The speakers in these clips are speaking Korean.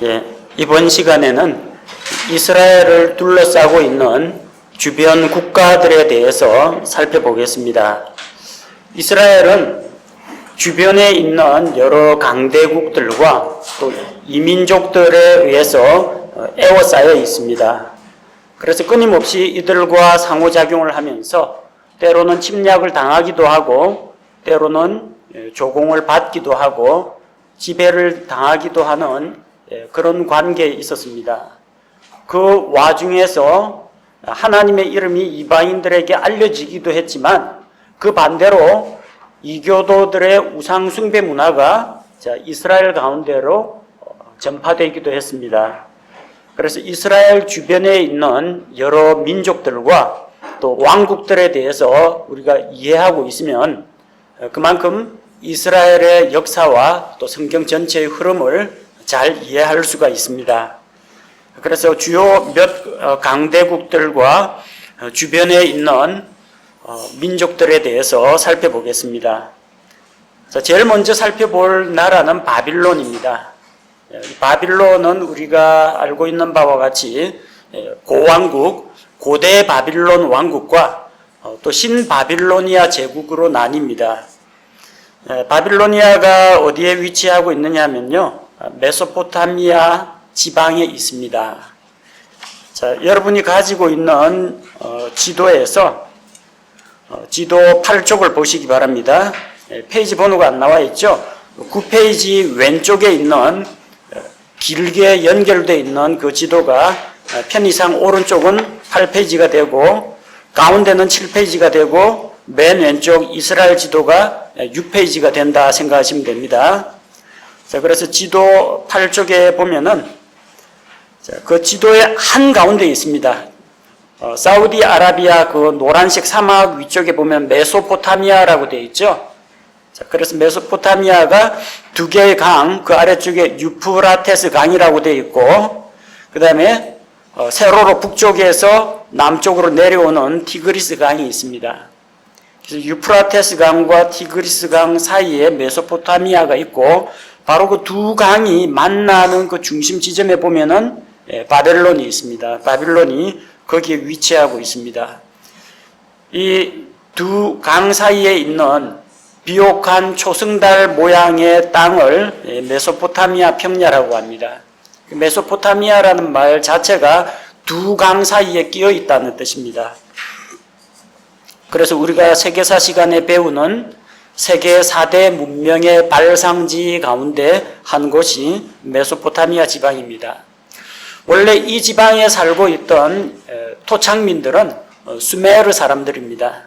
예, 이번 시간에는 이스라엘을 둘러싸고 있는 주변 국가들에 대해서 살펴보겠습니다. 이스라엘은 주변에 있는 여러 강대국들과 또 이민족들에 의해서 에워싸여 있습니다. 그래서 끊임없이 이들과 상호작용을 하면서 때로는 침략을 당하기도 하고 때로는 조공을 받기도 하고 지배를 당하기도 하는 그런 관계에 있었습니다. 그 와중에서 하나님의 이름이 이방인들에게 알려지기도 했지만 그 반대로 이교도들의 우상숭배 문화가 이스라엘 가운데로 전파되기도 했습니다. 그래서 이스라엘 주변에 있는 여러 민족들과 또 왕국들에 대해서 우리가 이해하고 있으면 그만큼 이스라엘의 역사와 또 성경 전체의 흐름을 잘 이해할 수가 있습니다. 그래서 주요 몇 강대국들과 주변에 있는 민족들에 대해서 살펴보겠습니다. 자, 제일 먼저 살펴볼 나라는 바빌론입니다. 바빌론은 우리가 알고 있는 바와 같이 고왕국, 고대 바빌론 왕국과 또 신바빌로니아 제국으로 나뉩니다. 바빌로니아가 어디에 위치하고 있느냐 하면요, 메소포타미아 지방에 있습니다. 자, 여러분이 가지고 있는 지도에서 지도 8쪽을 보시기 바랍니다. 페이지 번호가 안 나와 있죠? 9페이지 왼쪽에 있는 길게 연결되어 있는 그 지도가 편의상 오른쪽은 8페이지가 되고 가운데는 7페이지가 되고 맨 왼쪽 이스라엘 지도가 6페이지가 된다 생각하시면 됩니다. 자, 그래서 지도 8쪽에 보면은 그 지도의 한가운데에 있습니다. 사우디아라비아 그 노란색 사막 위쪽에 보면 메소포타미아라고 되어 있죠. 자, 그래서 메소포타미아가 두 개의 강, 그 아래쪽에 유프라테스 강이라고 되어 있고, 그 다음에 세로로 북쪽에서 남쪽으로 내려오는 티그리스 강이 있습니다. 그래서 유프라테스 강과 티그리스 강 사이에 메소포타미아가 있고, 바로 그 두 강이 만나는 그 중심 지점에 보면은 바벨론이 있습니다. 바빌론이 거기에 위치하고 있습니다. 이 두 강 사이에 있는 비옥한 초승달 모양의 땅을 메소포타미아 평야라고 합니다. 메소포타미아라는 말 자체가 두 강 사이에 끼어 있다는 뜻입니다. 그래서 우리가 세계사 시간에 배우는 세계 4대 문명의 발상지 가운데 한 곳이 메소포타미아 지방입니다. 원래 이 지방에 살고 있던 토착민들은 수메르 사람들입니다.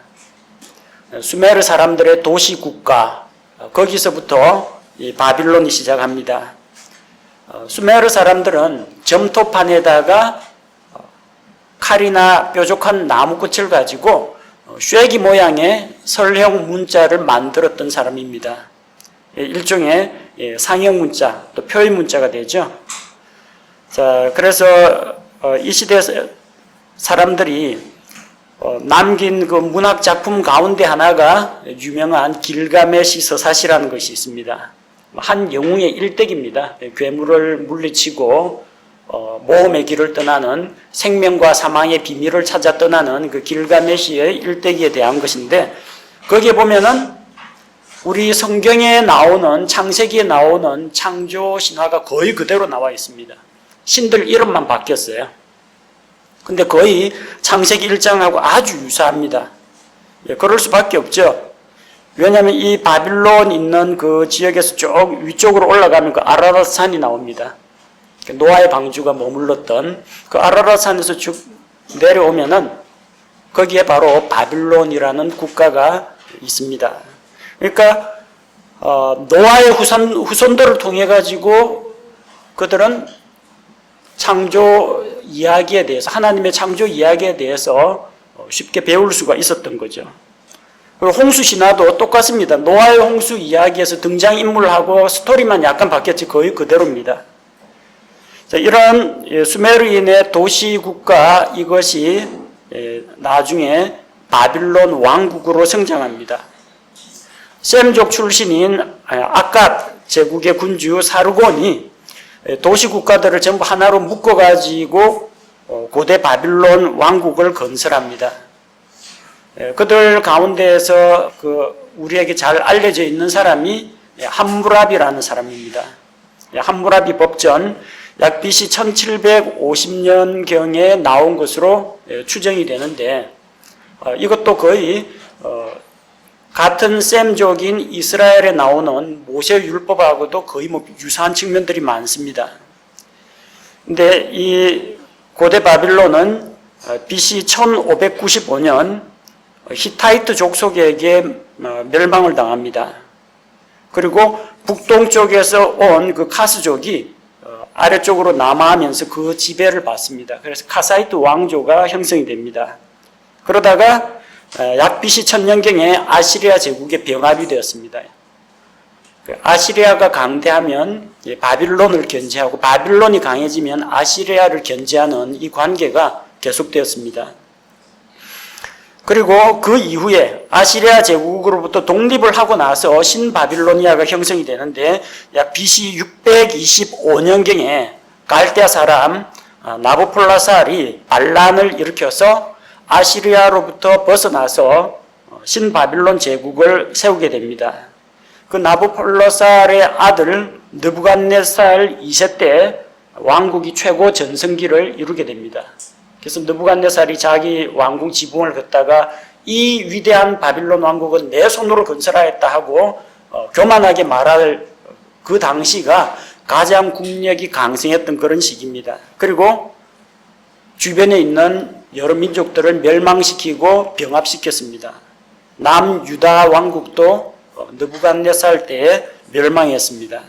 수메르 사람들의 도시 국가, 거기서부터 바빌론이 시작합니다. 수메르 사람들은 점토판에다가 칼이나 뾰족한 나무꽃을 가지고 쉐기 모양의 설형 문자를 만들었던 사람입니다. 일종의 상형 문자, 또 표의 문자가 되죠. 자, 그래서 이 시대 사람들이 남긴 그 문학 작품 가운데 하나가 유명한 길가메시 서사시라는 것이 있습니다. 한 영웅의 일대기입니다. 괴물을 물리치고 모험의 길을 떠나는, 생명과 사망의 비밀을 찾아 떠나는 그 길가메시의 일대기에 대한 것인데, 거기에 보면은 우리 성경에 나오는, 창세기에 나오는 창조 신화가 거의 그대로 나와 있습니다. 신들 이름만 바뀌었어요. 근데 거의 창세기 1장하고 아주 유사합니다. 그럴 수밖에 없죠. 왜냐하면 이 바빌론 있는 그 지역에서 쭉 위쪽으로 올라가면 그 아라랏 산이 나옵니다. 노아의 방주가 머물렀던 그 아라랏 산에서 쭉 내려오면은 거기에 바로 바빌론이라는 국가가 있습니다. 그러니까 노아의 후손들을 통해 가지고 그들은 창조 이야기에 대해서, 하나님의 창조 이야기에 대해서 쉽게 배울 수가 있었던 거죠. 그리고 홍수 신화도 똑같습니다. 노아의 홍수 이야기에서 등장인물하고 스토리만 약간 바뀌었지 거의 그대로입니다. 자, 이런 수메르인의 도시 국가, 이것이 나중에 바빌론 왕국으로 성장합니다. 셈족 출신인 아갓 제국의 군주 사르곤이 도시 국가들을 전부 하나로 묶어가지고 고대 바빌론 왕국을 건설합니다. 그들 가운데에서 우리에게 잘 알려져 있는 사람이 함무라비라는 사람입니다. 함무라비 법전 약 BC 1750년경에 나온 것으로 추정이 되는데, 이것도 거의 같은 셈족인 이스라엘에 나오는 모세 율법하고도 거의 유사한 측면들이 많습니다. 근데 이 고대 바빌론은 BC 1595년 히타이트 족속에게 멸망을 당합니다. 그리고 북동쪽에서 온 그 카스족이 아래쪽으로 남하하면서 그 지배를 받습니다. 그래서 카사이트 왕조가 형성이 됩니다. 그러다가 약 BC 1000년경에 아시리아 제국의 병합이 되었습니다. 아시리아가 강대하면 바빌론을 견제하고 바빌론이 강해지면 아시리아를 견제하는 이 관계가 계속되었습니다. 그리고 그 이후에 아시리아 제국으로부터 독립을 하고 나서 신바빌로니아가 형성이 되는데 약 BC 625년경에 갈대아 사람 나부폴라살이 반란을 일으켜서 아시리아로부터 벗어나서 신바빌론 제국을 세우게 됩니다. 그 나부폴라살의 아들 느부갓네살 2세 때 왕국이 최고 전성기를 이루게 됩니다. 그래서 느부갓네살이 자기 왕궁 지붕을 걷다가 이 위대한 바빌론 왕국은 내 손으로 건설하였다 하고 교만하게 말할 그 당시가 가장 국력이 강성했던 그런 시기입니다. 그리고 주변에 있는 여러 민족들을 멸망시키고 병합시켰습니다. 남유다 왕국도 느부갓네살 때에 멸망했습니다.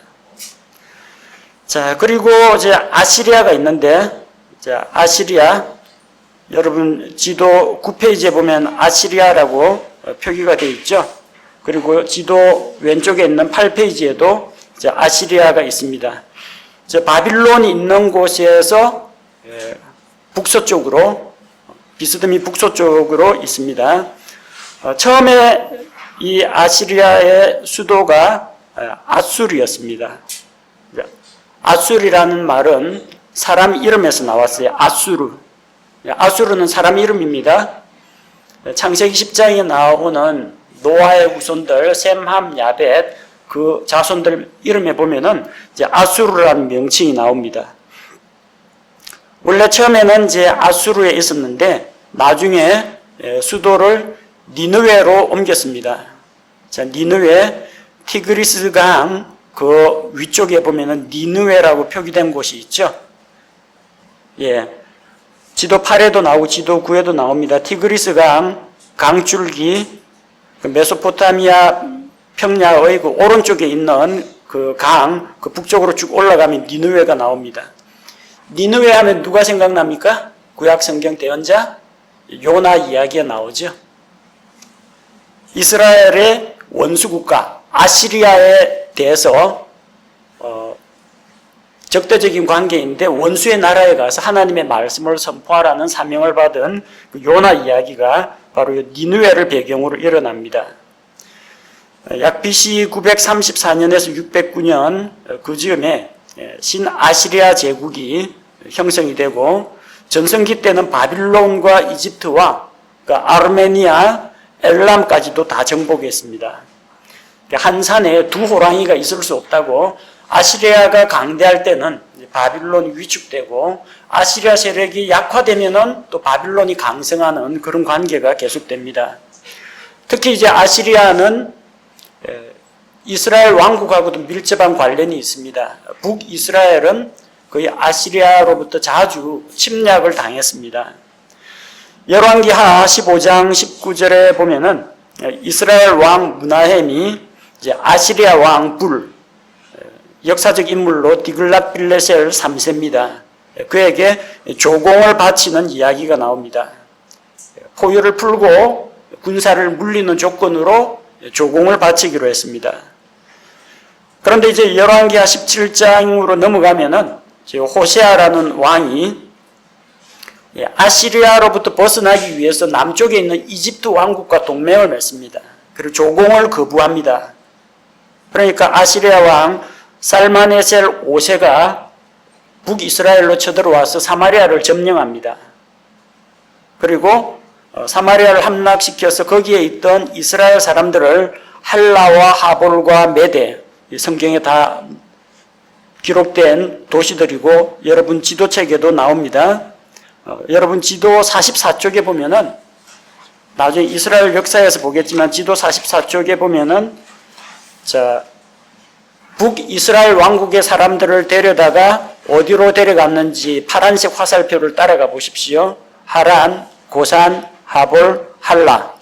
자, 그리고 이제 아시리아가 있는데, 자, 아시리아, 여러분 지도 9페이지에 보면 아시리아라고 표기가 되어 있죠. 그리고 지도 왼쪽에 있는 8페이지에도 이제 아시리아가 있습니다. 이제 바빌론이 있는 곳에서 북서쪽으로, 비스듬히 북서쪽으로 있습니다. 처음에 이 아시리아의 수도가 아수르였습니다. 아수르라는 말은 사람 이름에서 나왔어요. 아수르. 아수르는 사람 이름입니다. 창세기 10장에 나오는 노아의 후손들 셈, 함, 야벳 그 자손들 이름에 보면은 이제 아수르라는 명칭이 나옵니다. 원래 처음에는 이제 아수르에 있었는데 나중에 수도를 니느웨로 옮겼습니다. 자, 니느웨 티그리스 강 그 위쪽에 보면은 니느웨라고 표기된 곳이 있죠. 예. 지도 8에도 나오고 지도 9에도 나옵니다. 티그리스 강, 강줄기, 그 메소포타미아 평야의 그 오른쪽에 있는 그 강, 그 북쪽으로 쭉 올라가면 니느웨가 나옵니다. 니느웨 하면 누가 생각납니까? 구약 성경 대언자 요나 이야기가 나오죠. 이스라엘의 원수국가 아시리아에 대해서 적대적인 관계인데 원수의 나라에 가서 하나님의 말씀을 선포하라는 사명을 받은 그 요나 이야기가 바로 니느웨를 배경으로 일어납니다. 약 BC 934년에서 609년 그 즈음에 신아시리아 제국이 형성이 되고 전성기 때는 바빌론과 이집트와 아르메니아, 엘람까지도 다 정복했습니다. 한 산에 두 호랑이가 있을 수 없다고 아시리아가 강대할 때는 바빌론이 위축되고 아시리아 세력이 약화되면은 또 바빌론이 강성하는 그런 관계가 계속됩니다. 특히 이제 아시리아는 이스라엘 왕국하고도 밀접한 관련이 있습니다. 북이스라엘은 거의 아시리아로부터 자주 침략을 당했습니다. 열왕기하 15장 19절에 보면은 이스라엘 왕 므나헴이 이제 아시리아 왕 불, 역사적 인물로 디글랏빌레셀 3세입니다. 그에게 조공을 바치는 이야기가 나옵니다. 포효를 풀고 군사를 물리는 조건으로 조공을 바치기로 했습니다. 그런데 이제 열왕기하 17장으로 넘어가면은 호세아라는 왕이 아시리아로부터 벗어나기 위해서 남쪽에 있는 이집트 왕국과 동맹을 맺습니다. 그리고 조공을 거부합니다. 그러니까 아시리아 왕 살마네셀 5세가 북이스라엘로 쳐들어와서 사마리아를 점령합니다. 그리고 사마리아를 함락시켜서 거기에 있던 이스라엘 사람들을 할라와 하볼과 메대, 성경에 다 기록된 도시들이고 여러분 지도책에도 나옵니다. 여러분 지도 44쪽에 보면은 나중에 이스라엘 역사에서 보겠지만 지도 44쪽에 보면은 북이스라엘 왕국의 사람들을 데려다가 어디로 데려갔는지 파란색 화살표를 따라가 보십시오. 하란, 고산, 하볼, 할라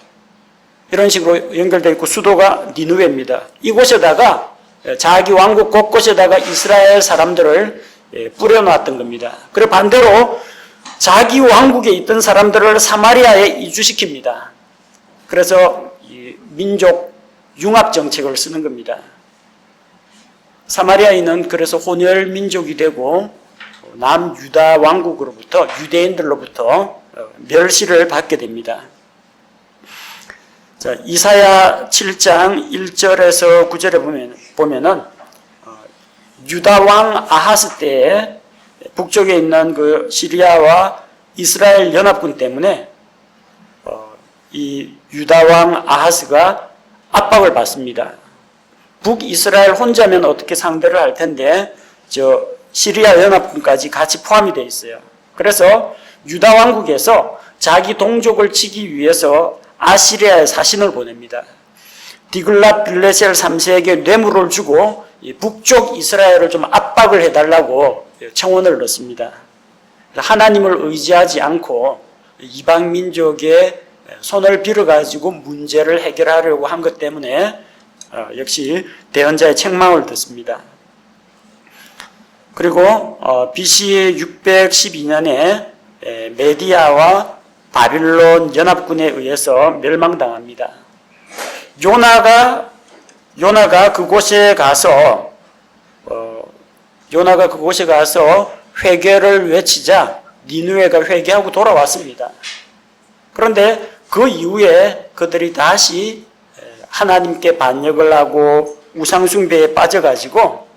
이런 식으로 연결되어 있고 수도가 니누웨입니다. 이곳에다가 자기 왕국 곳곳에다가 이스라엘 사람들을 뿌려놨던 겁니다. 그리고 반대로 자기 왕국에 있던 사람들을 사마리아에 이주시킵니다. 그래서 민족 융합 정책을 쓰는 겁니다. 사마리아인은 그래서 혼혈 민족이 되고 남유다 왕국으로부터 유대인들로부터 멸시를 받게 됩니다. 자, 이사야 7장 1절에서 9절에 보면은 유다 왕 아하스 때에 북쪽에 있는 그 시리아와 이스라엘 연합군 때문에 이 유다 왕 아하스가 압박을 받습니다. 북이스라엘 혼자면 어떻게 상대를 할 텐데 시리아 연합군까지 같이 포함이 되어 있어요. 그래서 유다 왕국에서 자기 동족을 치기 위해서 아시리아에 사신을 보냅니다. 디글랏 빌레셀 3세에게 뇌물을 주고 북쪽 이스라엘을 좀 압박을 해달라고 청원을 넣습니다. 하나님을 의지하지 않고 이방 민족의 손을 빌어가지고 문제를 해결하려고 한 것 때문에 역시 대언자의 책망을 듣습니다. 그리고 BC 612년에 메디아와 바빌론 연합군에 의해서 멸망당합니다. 요나가 그곳에 가서 회개를 외치자 니느웨가 회개하고 돌아왔습니다. 그런데 그 이후에 그들이 다시 하나님께 반역을 하고 우상숭배에 빠져가지고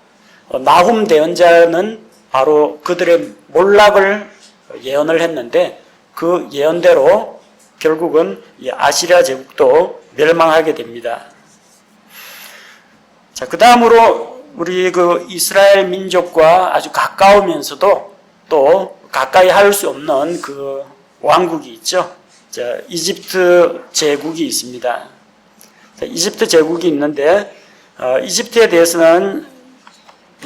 나훔 대언자는 바로 그들의 몰락을 예언을 했는데 그 예언대로 결국은 이 아시리아 제국도 멸망하게 됩니다. 자, 그 다음으로 우리 그 이스라엘 민족과 아주 가까우면서도 또 가까이 할 수 없는 그 왕국이 있죠. 자, 이집트 제국이 있습니다. 자, 이집트 제국이 있는데 이집트에 대해서는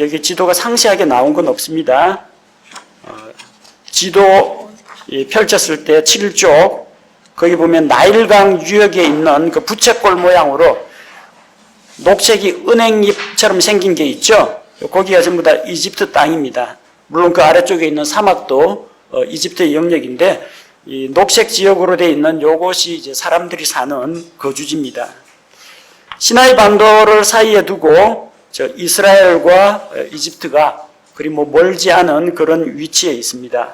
여기 지도가 상세하게 나온 건 없습니다. 지도 펼쳤을 때 7쪽 거기 보면 나일강 유역에 있는 그 부채꼴 모양으로 녹색이 은행잎처럼 생긴 게 있죠. 거기가 전부 다 이집트 땅입니다. 물론 그 아래쪽에 있는 사막도 이집트의 영역인데 이 녹색 지역으로 되어 있는 요것이 이제 사람들이 사는 거주지입니다. 시나이 반도를 사이에 두고 이스라엘과 이집트가 그리 멀지 않은 그런 위치에 있습니다.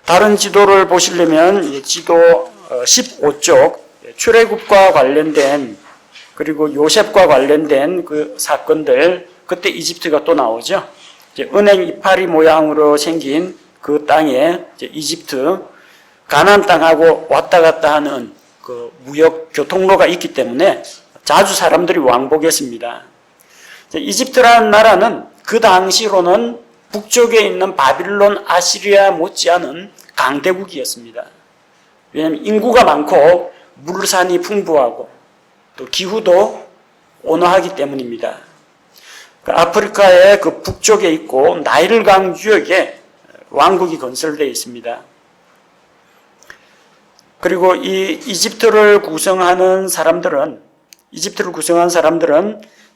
다른 지도를 보시려면 지도 15쪽 출애굽과 관련된 그리고 요셉과 관련된 그 사건들 그때 이집트가 또 나오죠. 은행 이파리 모양으로 생긴 그 땅에 이집트 가나안 땅하고 왔다 갔다 하는 그 무역 교통로가 있기 때문에 자주 사람들이 왕복했습니다. 이집트라는 나라는 그 당시로는 북쪽에 있는 바빌론, 아시리아 못지않은 강대국이었습니다. 왜냐하면 인구가 많고 물산이 풍부하고 또 기후도 온화하기 때문입니다. 아프리카의 그 북쪽에 있고 나일강 유역에 왕국이 건설되어 있습니다. 그리고 이 이집트를 구성한 사람들은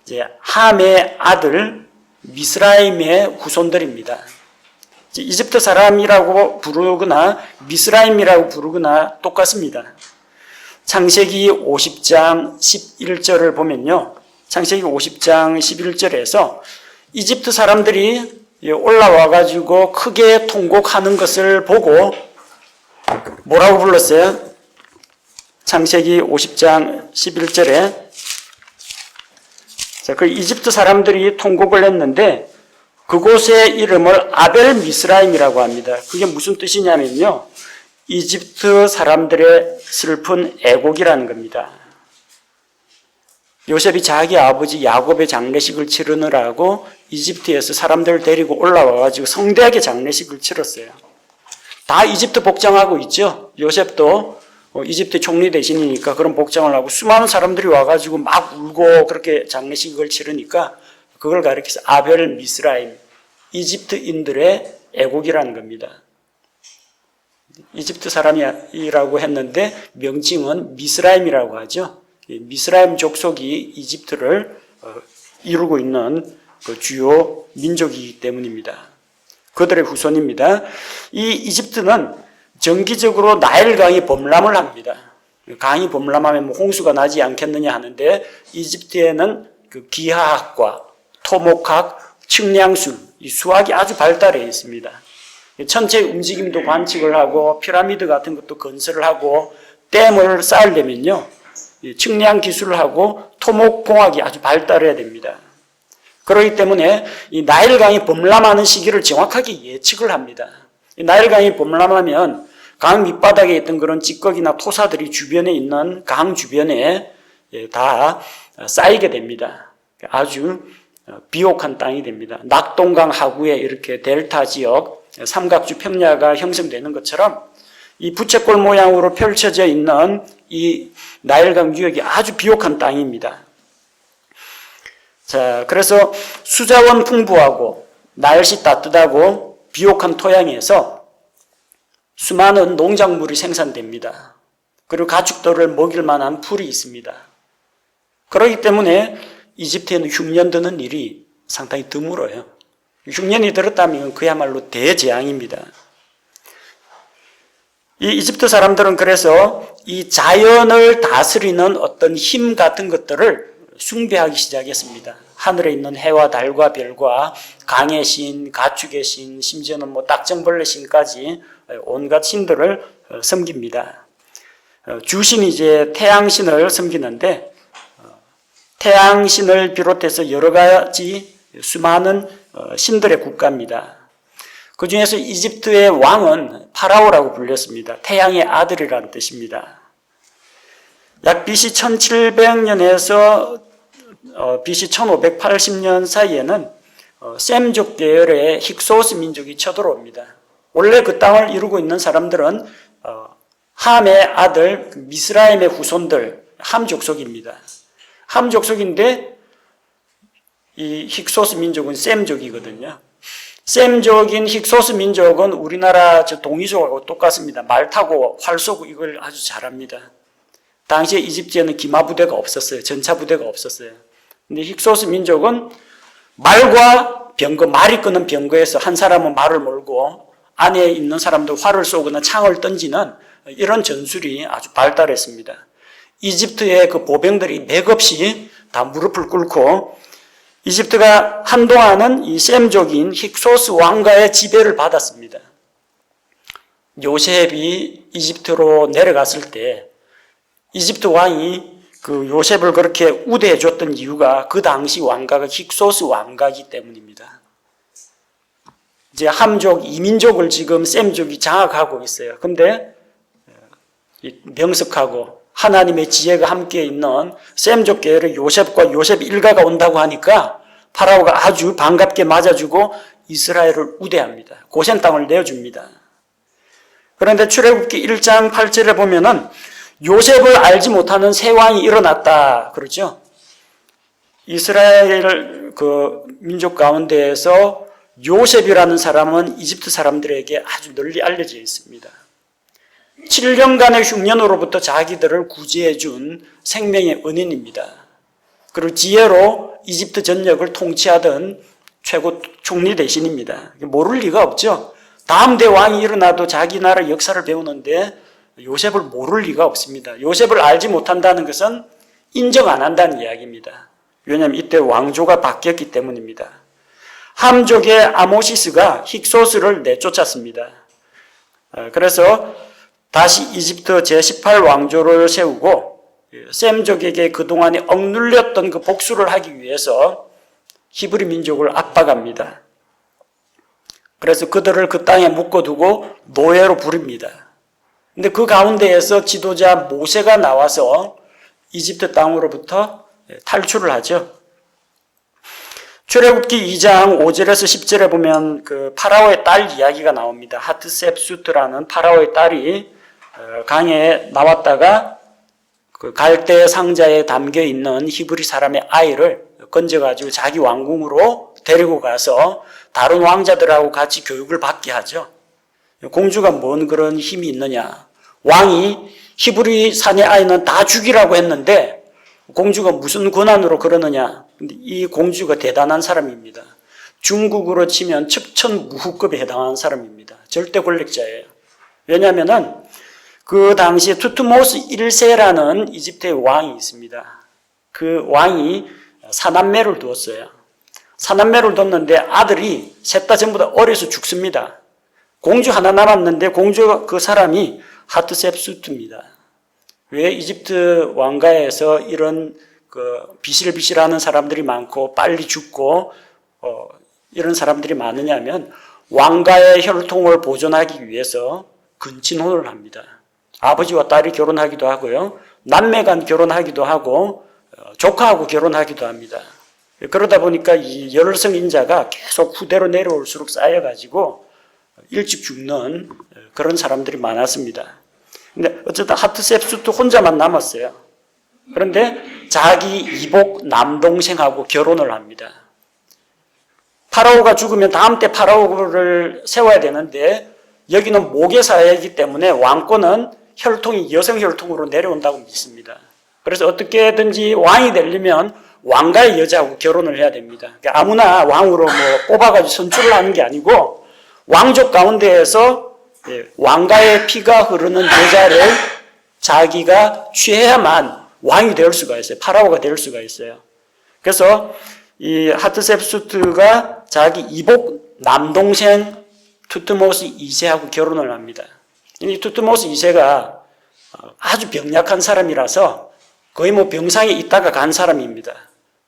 이제 함의 아들 미스라임의 후손들입니다. 이집트 사람이라고 부르거나 미스라임이라고 부르거나 똑같습니다. 창세기 50장 11절을 보면요. 창세기 50장 11절에서 이집트 사람들이 올라와가지고 크게 통곡하는 것을 보고 뭐라고 불렀어요? 창세기 50장 11절에 그 이집트 사람들이 통곡을 했는데 그곳의 이름을 아벨 미스라임이라고 합니다. 그게 무슨 뜻이냐면요, 이집트 사람들의 슬픈 애곡이라는 겁니다. 요셉이 자기 아버지 야곱의 장례식을 치르느라고 이집트에서 사람들을 데리고 올라와가지고 성대하게 장례식을 치렀어요. 다 이집트 복장하고 있죠. 요셉도 이집트 총리 대신이니까 그런 복장을 하고 수많은 사람들이 와가지고 막 울고 그렇게 장례식을 치르니까 그걸 가리켜서 아벨 미스라임, 이집트인들의 애곡이라는 겁니다. 이집트 사람이라고 했는데 명칭은 미스라임이라고 하죠. 미스라임 족속이 이집트를 이루고 있는 그 주요 민족이기 때문입니다. 그들의 후손입니다. 이 이집트는 정기적으로 나일강이 범람을 합니다. 강이 범람하면 뭐 홍수가 나지 않겠느냐 하는데 이집트에는 그 기하학과, 토목학, 측량술, 이 수학이 아주 발달해 있습니다. 천체 움직임도 관측을 하고 피라미드 같은 것도 건설을 하고 댐을 쌓으려면요, 측량 기술을 하고 토목공학이 아주 발달해야 됩니다. 그렇기 때문에 이 나일강이 범람하는 시기를 정확하게 예측을 합니다. 이 나일강이 범람하면 강 밑바닥에 있던 그런 찌꺼기나 토사들이 주변에 있는 강 주변에 다 쌓이게 됩니다. 아주 비옥한 땅이 됩니다. 낙동강 하구에 이렇게 델타 지역, 삼각주 평야가 형성되는 것처럼 이 부채꼴 모양으로 펼쳐져 있는 이 나일강 유역이 아주 비옥한 땅입니다. 자, 그래서 수자원 풍부하고 날씨 따뜻하고 비옥한 토양에서 수많은 농작물이 생산됩니다. 그리고 가축들을 먹일 만한 풀이 있습니다. 그렇기 때문에 이집트에는 흉년 드는 일이 상당히 드물어요. 흉년이 들었다면 그야말로 대재앙입니다. 이 이집트 사람들은 그래서 이 자연을 다스리는 어떤 힘 같은 것들을 숭배하기 시작했습니다. 하늘에 있는 해와 달과 별과 강의 신, 가축의 신, 심지어는 뭐 딱정벌레 신까지 온갖 신들을 섬깁니다. 주신이 이제 태양신을 섬기는데 태양신을 비롯해서 여러 가지 수많은 신들의 국가입니다. 그 중에서 이집트의 왕은 파라오라고 불렸습니다. 태양의 아들이라는 뜻입니다. 약 BC 1700년에서 BC 1580년 사이에는 셈족 계열의 힉소스 민족이 쳐들어옵니다. 원래 그 땅을 이루고 있는 사람들은 함의 아들 미스라임의 후손들, 함 족속입니다. 함 족속인데 이 힉소스 민족은 셈족이거든요. 셈족인 힉소스 민족은 우리나라 동이족하고 똑같습니다. 말 타고 활 쏘고 이걸 아주 잘합니다. 당시에 이집트에는 기마 부대가 없었어요. 전차 부대가 없었어요. 근데 힉소스 민족은 말과 병거, 말이 끄는 병거에서 한 사람은 말을 몰고 안에 있는 사람들 활을 쏘거나 창을 던지는 이런 전술이 아주 발달했습니다. 이집트의 그 보병들이 맥없이 다 무릎을 꿇고 이집트가 한동안은 이 셈족인 힉소스 왕가의 지배를 받았습니다. 요셉이 이집트로 내려갔을 때 이집트 왕이 그 요셉을 그렇게 우대해 줬던 이유가 그 당시 왕가가 힉소스 왕가이기 때문입니다. 이제 함족, 이민족을 지금 셈족이 장악하고 있어요. 근데 명석하고 하나님의 지혜가 함께 있는 셈족 계열의 요셉과 요셉 일가가 온다고 하니까 파라오가 아주 반갑게 맞아주고 이스라엘을 우대합니다. 고센 땅을 내어줍니다. 그런데 출애굽기 1장 8절에 보면은 요셉을 알지 못하는 새 왕이 일어났다 그러죠. 이스라엘 그 민족 가운데에서 요셉이라는 사람은 이집트 사람들에게 아주 널리 알려져 있습니다. 7년간의 흉년으로부터 자기들을 구제해 준 생명의 은인입니다. 그리고 지혜로 이집트 전역을 통치하던 최고 총리 대신입니다. 모를 리가 없죠. 다음 대왕이 일어나도 자기 나라 역사를 배우는데 요셉을 모를 리가 없습니다. 요셉을 알지 못한다는 것은 인정 안 한다는 이야기입니다. 왜냐하면 이때 왕조가 바뀌었기 때문입니다. 함족의 아모시스가 힉소스를 내쫓았습니다. 그래서 다시 이집트 제18왕조를 세우고 셈족에게 그동안에 억눌렸던 그 복수를 하기 위해서 히브리 민족을 압박합니다. 그래서 그들을 그 땅에 묶어두고 노예로 부립니다. 근데 그 가운데에서 지도자 모세가 나와서 이집트 땅으로부터 탈출을 하죠. 출애굽기 2장 5절에서 10절에 보면 그 파라오의 딸 이야기가 나옵니다. 하트셉수트라는 파라오의 딸이 강에 나왔다가 그 갈대 상자에 담겨 있는 히브리 사람의 아이를 건져가지고 자기 왕궁으로 데리고 가서 다른 왕자들하고 같이 교육을 받게 하죠. 공주가 뭔 그런 힘이 있느냐. 왕이 히브리 사내 아이는 다 죽이라고 했는데 공주가 무슨 권한으로 그러느냐. 근데 이 공주가 대단한 사람입니다. 중국으로 치면 첩천무후급에 해당하는 사람입니다. 절대 권력자예요. 왜냐하면은 그 당시에 투트모스 1세라는 이집트의 왕이 있습니다. 그 왕이 사남매를 두었어요. 사남매를 뒀는데 아들이 셋 다 전부 다 어려서 죽습니다. 공주 하나 남았는데 공주가 그 사람이 하트셉수트입니다. 왜 이집트 왕가에서 이런 그 비실비실하는 사람들이 많고 빨리 죽고 이런 사람들이 많으냐면 왕가의 혈통을 보존하기 위해서 근친혼을 합니다. 아버지와 딸이 결혼하기도 하고요. 남매 간 결혼하기도 하고 조카하고 결혼하기도 합니다. 그러다 보니까 이 열성인자가 계속 후대로 내려올수록 쌓여가지고 일찍 죽는 그런 사람들이 많았습니다. 근데 어쨌든 하트셉수트 혼자만 남았어요. 그런데 자기 이복 남동생하고 결혼을 합니다. 파라오가 죽으면 다음 때 파라오를 세워야 되는데 여기는 모계사회이기 때문에 왕권은 혈통이 여성 혈통으로 내려온다고 믿습니다. 그래서 어떻게든지 왕이 되려면 왕가의 여자하고 결혼을 해야 됩니다. 그러니까 아무나 왕으로 뽑아가지고 선출을 하는 게 아니고 왕족 가운데에서 왕가의 피가 흐르는 여자를 자기가 취해야만 왕이 될 수가 있어요. 파라오가 될 수가 있어요. 그래서 이 하트셉수트가 자기 이복 남동생 투트모스 2세하고 결혼을 합니다. 이 투트모스 2세가 아주 병약한 사람이라서 거의 병상에 있다가 간 사람입니다.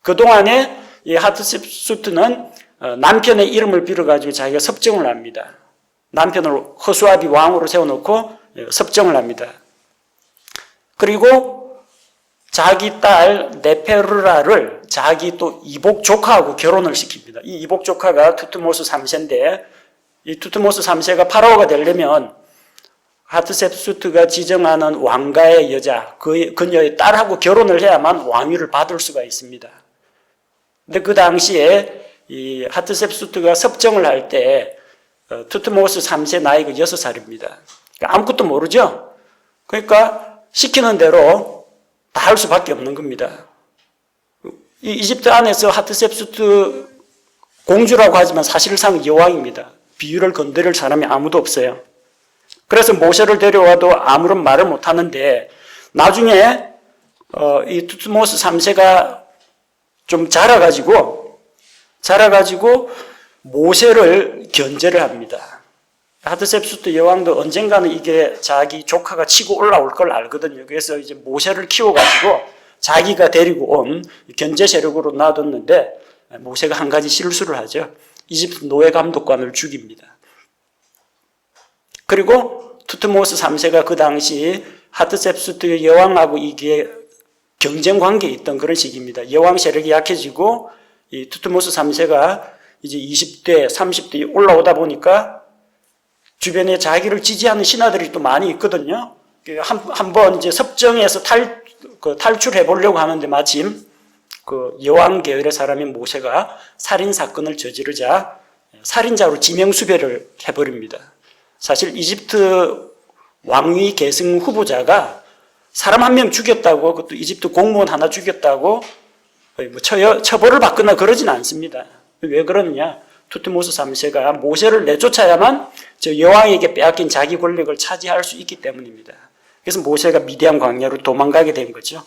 그동안에 이 하트셉수트는 남편의 이름을 빌어가지고 자기가 섭정을 합니다. 남편을 허수아비 왕으로 세워놓고 섭정을 합니다. 그리고 자기 딸 네페르라를 자기 또 이복 조카하고 결혼을 시킵니다. 이 이복 조카가 투트모스 3세인데 이 투트모스 3세가 파라오가 되려면 하트셉수트가 지정하는 왕가의 여자, 그녀의 딸하고 결혼을 해야만 왕위를 받을 수가 있습니다. 근데 그 당시에 이 하트셉수트가 섭정을 할 때 투트모스 3세 나이가 6살입니다. 그러니까 아무것도 모르죠? 그러니까 시키는 대로 다 할 수밖에 없는 겁니다. 이 이집트 안에서 하트셉수트 공주라고 하지만 사실상 여왕입니다. 비위를 건드릴 사람이 아무도 없어요. 그래서 모세를 데려와도 아무런 말을 못하는데 나중에 이 투트모스 3세가 좀 자라가지고 모세를 견제를 합니다. 하트셉수트 여왕도 언젠가는 이게 자기 조카가 치고 올라올 걸 알거든요. 그래서 이제 모세를 키워가지고 자기가 데리고 온 견제 세력으로 놔뒀는데 모세가 한 가지 실수를 하죠. 이집트 노예 감독관을 죽입니다. 그리고 투트모스 3세가 그 당시 하트셉수트 여왕하고 이게 경쟁 관계에 있던 그런 시기입니다. 여왕 세력이 약해지고 이 투트모스 3세가 이제 20대, 30대 올라오다 보니까 주변에 자기를 지지하는 신하들이 또 많이 있거든요. 한번 이제 섭정에서 탈출해 보려고 하는데 마침 그 여왕 계열의 사람인 모세가 살인 사건을 저지르자 살인자로 지명수배를 해버립니다. 사실 이집트 왕위 계승 후보자가 사람 한 명 죽였다고, 그것도 이집트 공무원 하나 죽였다고 처벌을 받거나 그러진 않습니다. 왜 그러느냐? 투트모스 3세가 모세를 내쫓아야만 저 여왕에게 빼앗긴 자기 권력을 차지할 수 있기 때문입니다. 그래서 모세가 미디안 광야로 도망가게 된 거죠.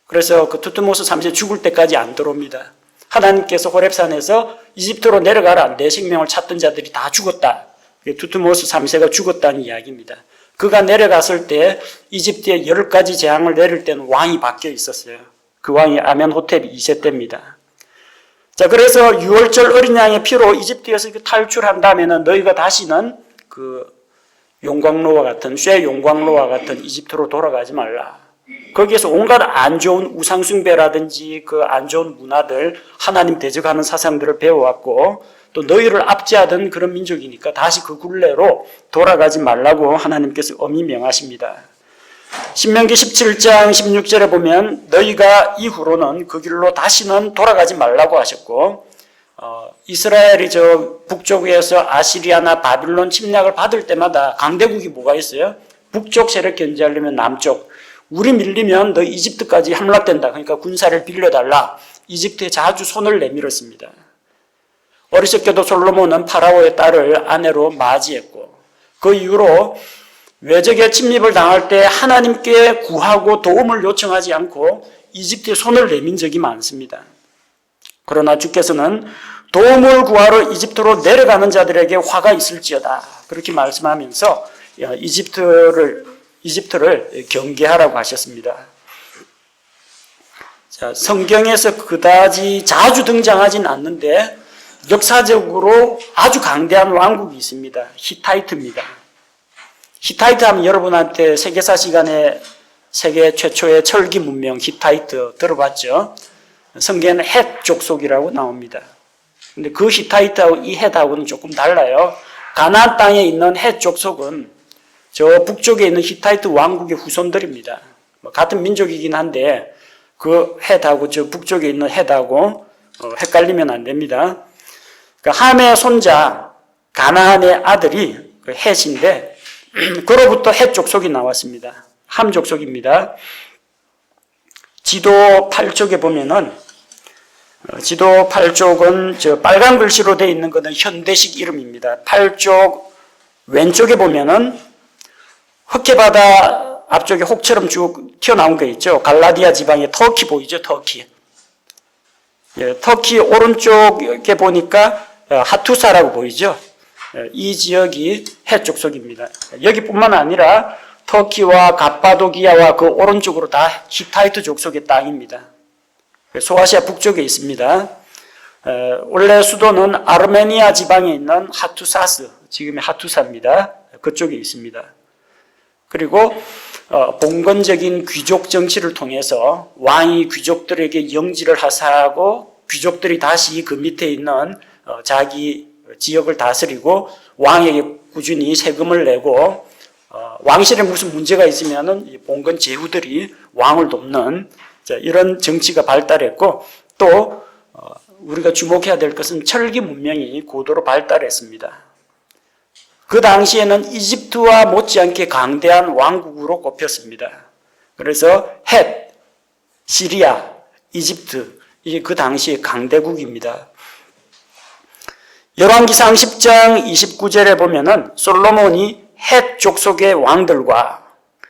그래서 그 투트모스 3세 죽을 때까지 안 들어옵니다. 하나님께서 호렙산에서 이집트로 내려가라. 내 생명을 찾던 자들이 다 죽었다. 투트모스 3세가 죽었다는 이야기입니다. 그가 내려갔을 때 이집트에 10가지 재앙을 내릴 때는 왕이 바뀌어 있었어요. 그 왕이 아멘호텝 2세 때입니다. 자, 그래서 유월절 어린 양의 피로 이집트에서 탈출한 다음에는 너희가 다시는 그 용광로와 같은, 쇠 용광로와 같은 이집트로 돌아가지 말라. 거기에서 온갖 안 좋은 우상숭배라든지 그 안 좋은 문화들, 하나님 대적하는 사상들을 배워왔고, 또 너희를 압제하던 그런 민족이니까 다시 그 굴레로 돌아가지 말라고 하나님께서 엄히 명하십니다. 신명기 17장 16절에 보면 너희가 이후로는 그 길로 다시는 돌아가지 말라고 하셨고, 이스라엘이 저 북쪽에서 아시리아나 바빌론 침략을 받을 때마다 강대국이 뭐가 있어요? 북쪽 세력 견제하려면 남쪽, 우리 밀리면 너 이집트까지 함락된다. 그러니까 군사를 빌려달라. 이집트에 자주 손을 내밀었습니다. 어리석게도 솔로몬은 파라오의 딸을 아내로 맞이했고, 그 이후로 외적의 침입을 당할 때 하나님께 구하고 도움을 요청하지 않고 이집트에 손을 내민 적이 많습니다. 그러나 주께서는 도움을 구하러 이집트로 내려가는 자들에게 화가 있을지어다. 그렇게 말씀하면서 이집트를 경계하라고 하셨습니다. 자, 성경에서 그다지 자주 등장하진 않는데 역사적으로 아주 강대한 왕국이 있습니다. 히타이트입니다. 히타이트 하면 여러분한테 세계사 시간에 세계 최초의 철기 문명 히타이트 들어봤죠? 성경에는 헷 족속이라고 나옵니다. 근데 그 히타이트하고 이 헷하고는 조금 달라요. 가나안 땅에 있는 헷 족속은 저 북쪽에 있는 히타이트 왕국의 후손들입니다. 같은 민족이긴 한데 그 헷하고 저 북쪽에 있는 헷하고 헷갈리면 안 됩니다. 그러니까 함의 손자 가나안의 아들이 그 헷인데 그로부터 헷 족속이 나왔습니다. 함 족속입니다. 지도 8쪽에 보면은 지도 8쪽은 저 빨간 글씨로 되어 있는 것은 현대식 이름입니다. 8쪽 왼쪽에 보면은 흑해바다 앞쪽에 혹처럼 쭉 튀어나온 게 있죠. 갈라디아 지방의 터키 보이죠? 터키. 예, 터키 오른쪽에 보니까 하투사라고 보이죠? 이 지역이 헷 족속입니다. 여기뿐만 아니라 터키와 갑바도기아와 그 오른쪽으로 다 히타이트 족속의 땅입니다. 소아시아 북쪽에 있습니다. 원래 수도는 아르메니아 지방에 있는 하투사스, 지금의 하투사입니다. 그쪽에 있습니다. 그리고 봉건적인 귀족 정치를 통해서 왕이 귀족들에게 영지를 하사하고 귀족들이 다시 그 밑에 있는 자기 지역을 다스리고 왕에게 꾸준히 세금을 내고 왕실에 무슨 문제가 있으면은 봉건 제후들이 왕을 돕는 이런 정치가 발달했고, 또 우리가 주목해야 될 것은 철기 문명이 고도로 발달했습니다. 그 당시에는 이집트와 못지않게 강대한 왕국으로 꼽혔습니다. 그래서 헷, 시리아, 이집트, 이게 그 당시의 강대국입니다. 열왕기상 10장 29절에 보면은 솔로몬이 헷 족속의 왕들과,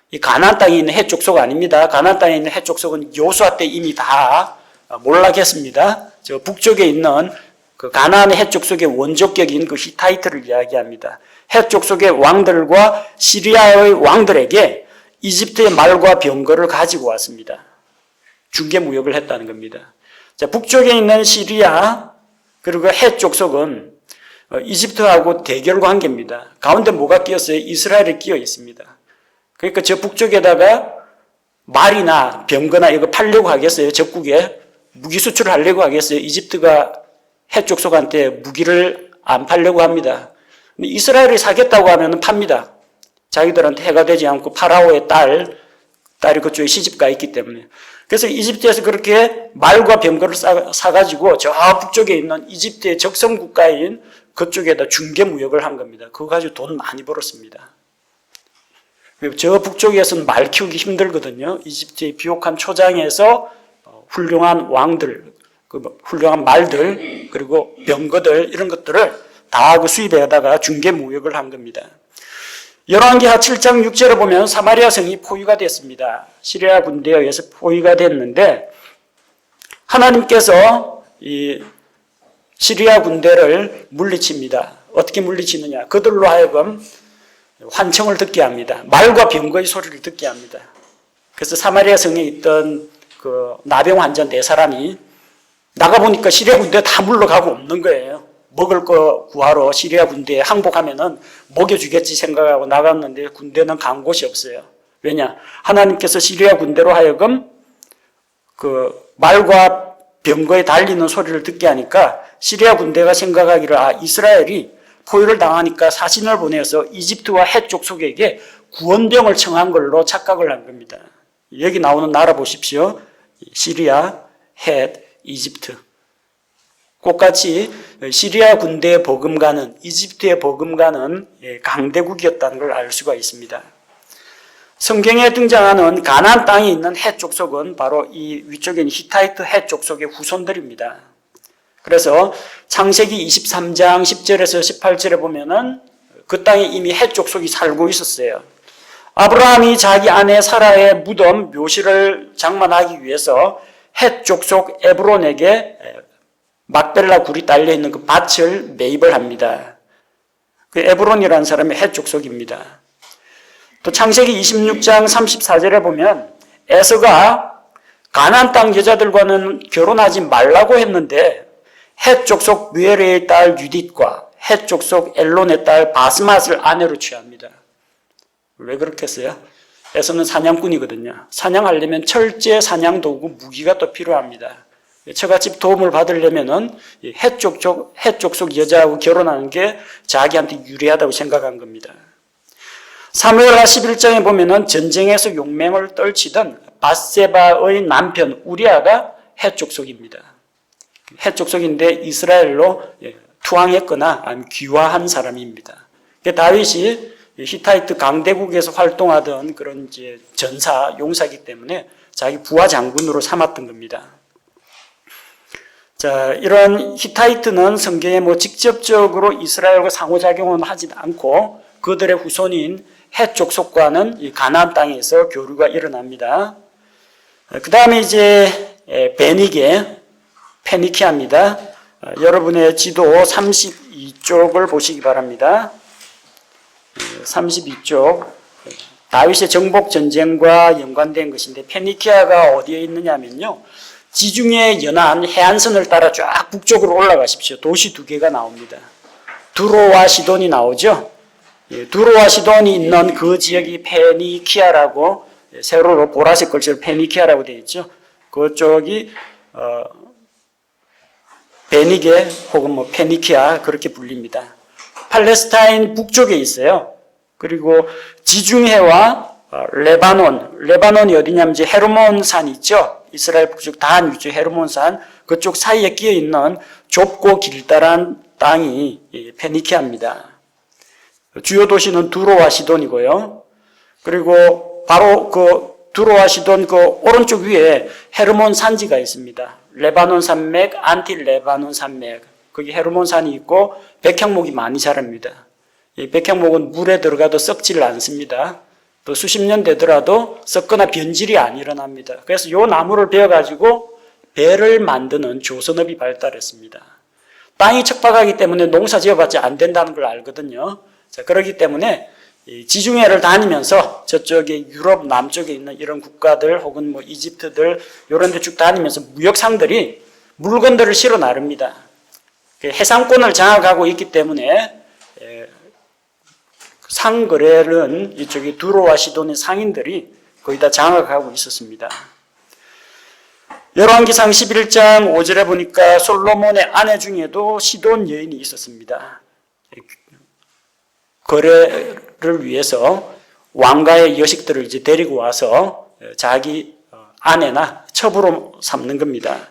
이 가나안 땅에 있는 헷 족속 아닙니다. 가나안 땅에 있는 헷 족속은 요수아 때 이미 다 몰락했습니다. 저 북쪽에 있는 그 가나안의 헷 족속의 원조격인 그 히타이트를 이야기합니다. 헷 족속의 왕들과 시리아의 왕들에게 이집트의 말과 병거를 가지고 왔습니다. 중개 무역을 했다는 겁니다. 자, 북쪽에 있는 시리아 그리고 헷 족속은 이집트하고 대결 관계입니다. 가운데 뭐가 끼었어요? 이스라엘이 끼어 있습니다. 그러니까 저 북쪽에다가 말이나 병거나 이거 팔려고 하겠어요? 적국에 무기 수출을 하려고 하겠어요? 이집트가 헷 족속한테 무기를 안 팔려고 합니다. 이스라엘이 사겠다고 하면 팝니다. 자기들한테 해가 되지 않고 파라오의 딸이 그쪽에 시집가 있기 때문에. 그래서 이집트에서 그렇게 말과 병거를 사가지고 저 북쪽에 있는 이집트의 적성 국가인 그쪽에다 중개 무역을 한 겁니다. 그거 가지고 돈 많이 벌었습니다. 저 북쪽에서는 말 키우기 힘들거든요. 이집트의 비옥한 초장에서 훌륭한 왕들, 훌륭한 말들, 그리고 병거들 이런 것들을 다 수입해다가 중개 무역을 한 겁니다. 열왕기하 7장 6절에 보면 사마리아 성이 포위가 됐습니다. 시리아 군대에 의해서 포위가 됐는데 하나님께서 이 시리아 군대를 물리칩니다. 어떻게 물리치느냐? 그들로 하여금 환청을 듣게 합니다. 말과 병거의 소리를 듣게 합니다. 그래서 사마리아 성에 있던 그 나병 환자 4사람이 나가보니까 시리아 군대 다 물러가고 없는 거예요. 먹을 거 구하러 시리아 군대에 항복하면은 먹여주겠지 생각하고 나갔는데 군대는 간 곳이 없어요. 왜냐? 하나님께서 시리아 군대로 하여금 그 말과 병거에 달리는 소리를 듣게 하니까 시리아 군대가 생각하기를 이스라엘이 포위를 당하니까 사신을 보내서 이집트와 헷 족속에게 구원병을 청한 걸로 착각을 한 겁니다. 여기 나오는 나라 보십시오. 시리아, 헷, 이집트. 똑같이 시리아 군대에 버금가는, 이집트에 버금가는 강대국이었다는 걸 알 수가 있습니다. 성경에 등장하는 가나안 땅에 있는 헷 족속은 바로 이 위쪽에 있는 히타이트 헷 족속의 후손들입니다. 그래서 창세기 23장 10절에서 18절에 보면은 그 땅에 이미 헷 족속이 살고 있었어요. 아브라함이 자기 아내 사라의 무덤 묘실을 장만하기 위해서 헷 족속 에브론에게 막벨라 굴이 딸려있는 그 밭을 매입을 합니다. 그 에브론이라는 사람이 헷 족속입니다. 또 창세기 26장 34절에 보면 에서가 가나안 땅 여자들과는 결혼하지 말라고 했는데 헷 족속 므엘의 딸 유딧과 헷 족속 엘론의 딸 바스맛을 아내로 취합니다. 왜 그렇겠어요? 에서는 사냥꾼이거든요. 사냥하려면 철제 사냥 도구, 무기가 또 필요합니다. 저같이 도움을 받으려면은 헷 족속 여자하고 결혼하는 게 자기한테 유리하다고 생각한 겁니다. 사무엘하 11장에 보면은 전쟁에서 용맹을 떨치던 밧세바의 남편 우리아가 헷 족속입니다. 헷 족속인데 이스라엘로 투항했거나 아니면 귀화한 사람입니다. 다윗이 히타이트 강대국에서 활동하던 그런 이제 전사, 용사이기 때문에 자기 부하 장군으로 삼았던 겁니다. 자, 이런 히타이트는 성경에 직접적으로 이스라엘과 상호작용은 하지 않고 그들의 후손인 헷 족속과는 이 가나안 땅에서 교류가 일어납니다. 그 다음에 이제 페니키아입니다. 여러분의 지도 32쪽을 보시기 바랍니다. 32쪽 다윗의 정복 전쟁과 연관된 것인데 페니키아가 어디에 있느냐면요. 지중해 연안 해안선을 따라 쫙 북쪽으로 올라가십시오. 도시 두 개가 나옵니다. 두로와 시돈이 나오죠. 두로와 시돈이 있는 그 지역이 페니키아라고 세로로 보라색 글씨로 페니키아라고 되어 있죠. 그쪽이 베니게 혹은 페니키아 그렇게 불립니다. 팔레스타인 북쪽에 있어요. 그리고 지중해와 레바논이 어디냐면 이제 헤르몬 산 있죠. 이스라엘 북쪽 다한 위쪽 헤르몬 산 그쪽 사이에 끼어 있는 좁고 길다란 땅이 페니키아입니다. 주요 도시는 두로와 시돈이고요. 그리고 바로 그 두로와 시돈 그 오른쪽 위에 헤르몬 산지가 있습니다. 레바논 산맥, 안티 레바논 산맥. 거기 헤르몬 산이 있고 백향목이 많이 자랍니다. 이 백향목은 물에 들어가도 썩지를 않습니다. 또 수십 년 되더라도 썩거나 변질이 안 일어납니다. 그래서 이 나무를 베어가지고 배를 만드는 조선업이 발달했습니다. 땅이 척박하기 때문에 농사 지어봤자 안 된다는 걸 알거든요. 자, 그렇기 때문에 지중해를 다니면서 저쪽에 유럽 남쪽에 있는 이런 국가들 혹은 이집트들 이런 데 쭉 다니면서 무역상들이 물건들을 실어 나릅니다. 해상권을 장악하고 있기 때문에 상거래는 이쪽에 두로와 시돈의 상인들이 거의 다 장악하고 있었습니다. 열왕기상 11장 5절에 보니까 솔로몬의 아내 중에도 시돈 여인이 있었습니다. 거래를 위해서 왕가의 여식들을 이제 데리고 와서 자기 아내나 첩으로 삼는 겁니다.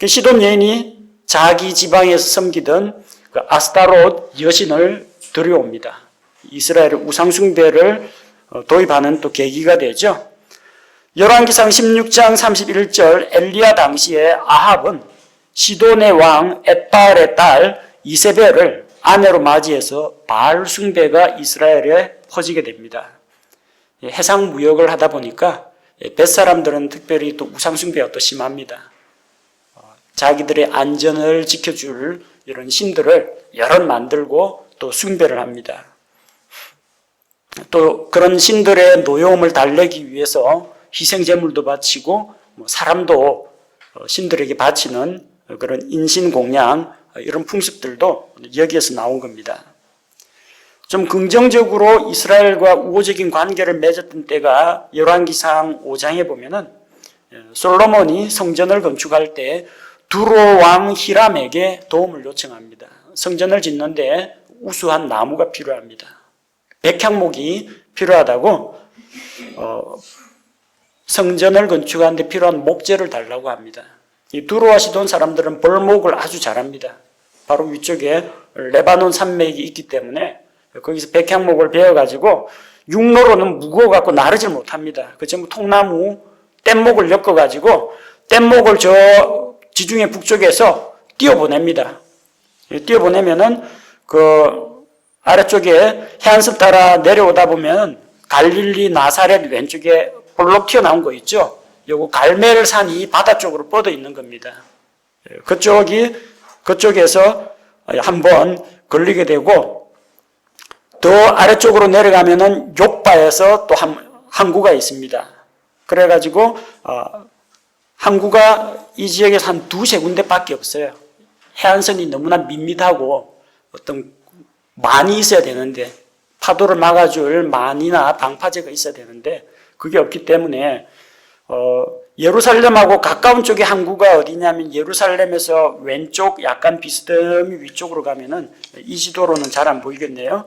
시돈 여인이 자기 지방에서 섬기던 그 아스타롯 여신을 들여옵니다. 이스라엘의 우상숭배를 도입하는 또 계기가 되죠. 열왕기상 16장 31절 엘리야 당시에 아합은 시돈의 왕 엣바알의 딸 이세벨을 아내로 맞이해서 바알 숭배가 이스라엘에 퍼지게 됩니다. 해상 무역을 하다 보니까 뱃사람들은 특별히 또 우상숭배가 또 심합니다. 자기들의 안전을 지켜줄 이런 신들을 여럿 만들고 또 숭배를 합니다. 또 그런 신들의 노여움을 달래기 위해서 희생제물도 바치고 사람도 신들에게 바치는 그런 인신공양 이런 풍습들도 여기에서 나온 겁니다. 좀 긍정적으로 이스라엘과 우호적인 관계를 맺었던 때가 열왕기상 5장에 보면은 솔로몬이 성전을 건축할 때 두로 왕 히람에게 도움을 요청합니다. 성전을 짓는데 우수한 나무가 필요합니다. 백향목이 필요하다고 성전을 건축하는데 필요한 목재를 달라고 합니다. 이 두로와 시돈 사람들은 벌목을 아주 잘합니다. 바로 위쪽에 레바논 산맥이 있기 때문에 거기서 백향목을 베어가지고 육로로는 무거워갖고 나르질 못합니다. 그 전부 통나무 뗏목을 엮어가지고 뗏목을 저 지중해 북쪽에서 띄워보냅니다. 띄워보내면은 그 아래쪽에 해안선 따라 내려오다 보면 갈릴리 나사렛 왼쪽에 볼록 튀어나온 거 있죠? 요거 갈멜 산이 바다 쪽으로 뻗어 있는 겁니다. 그쪽에서 한번 걸리게 되고 더 아래쪽으로 내려가면은 욕바에서 또 항구가 있습니다. 그래가지고 항구가 이 지역에서 한 두세 군데밖에 없어요. 해안선이 너무나 밋밋하고 어떤 많이 있어야 되는데 파도를 막아줄 만이나 방파제가 있어야 되는데 그게 없기 때문에 예루살렘하고 가까운 쪽의 항구가 어디냐면 예루살렘에서 왼쪽 약간 비스듬히 위쪽으로 가면은 이 지도로는 잘 안 보이겠네요.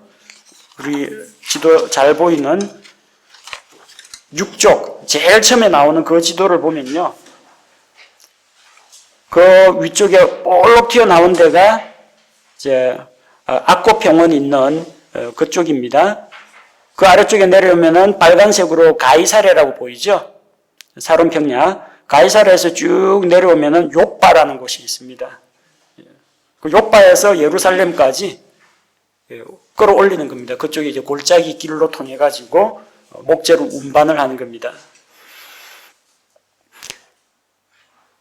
우리 지도 잘 보이는 6쪽 제일 처음에 나오는 그 지도를 보면요. 그 위쪽에 볼록 튀어나온 데가 이제 악고평원 있는 그쪽입니다. 그 아래쪽에 내려오면은 빨간색으로 가이사레라고 보이죠? 사론평야. 가이사레에서 쭉 내려오면은 욥바라는 곳이 있습니다. 그 욥바에서 예루살렘까지 끌어올리는 겁니다. 그쪽에 이제 골짜기 길로 통해 가지고 목재로 운반을 하는 겁니다.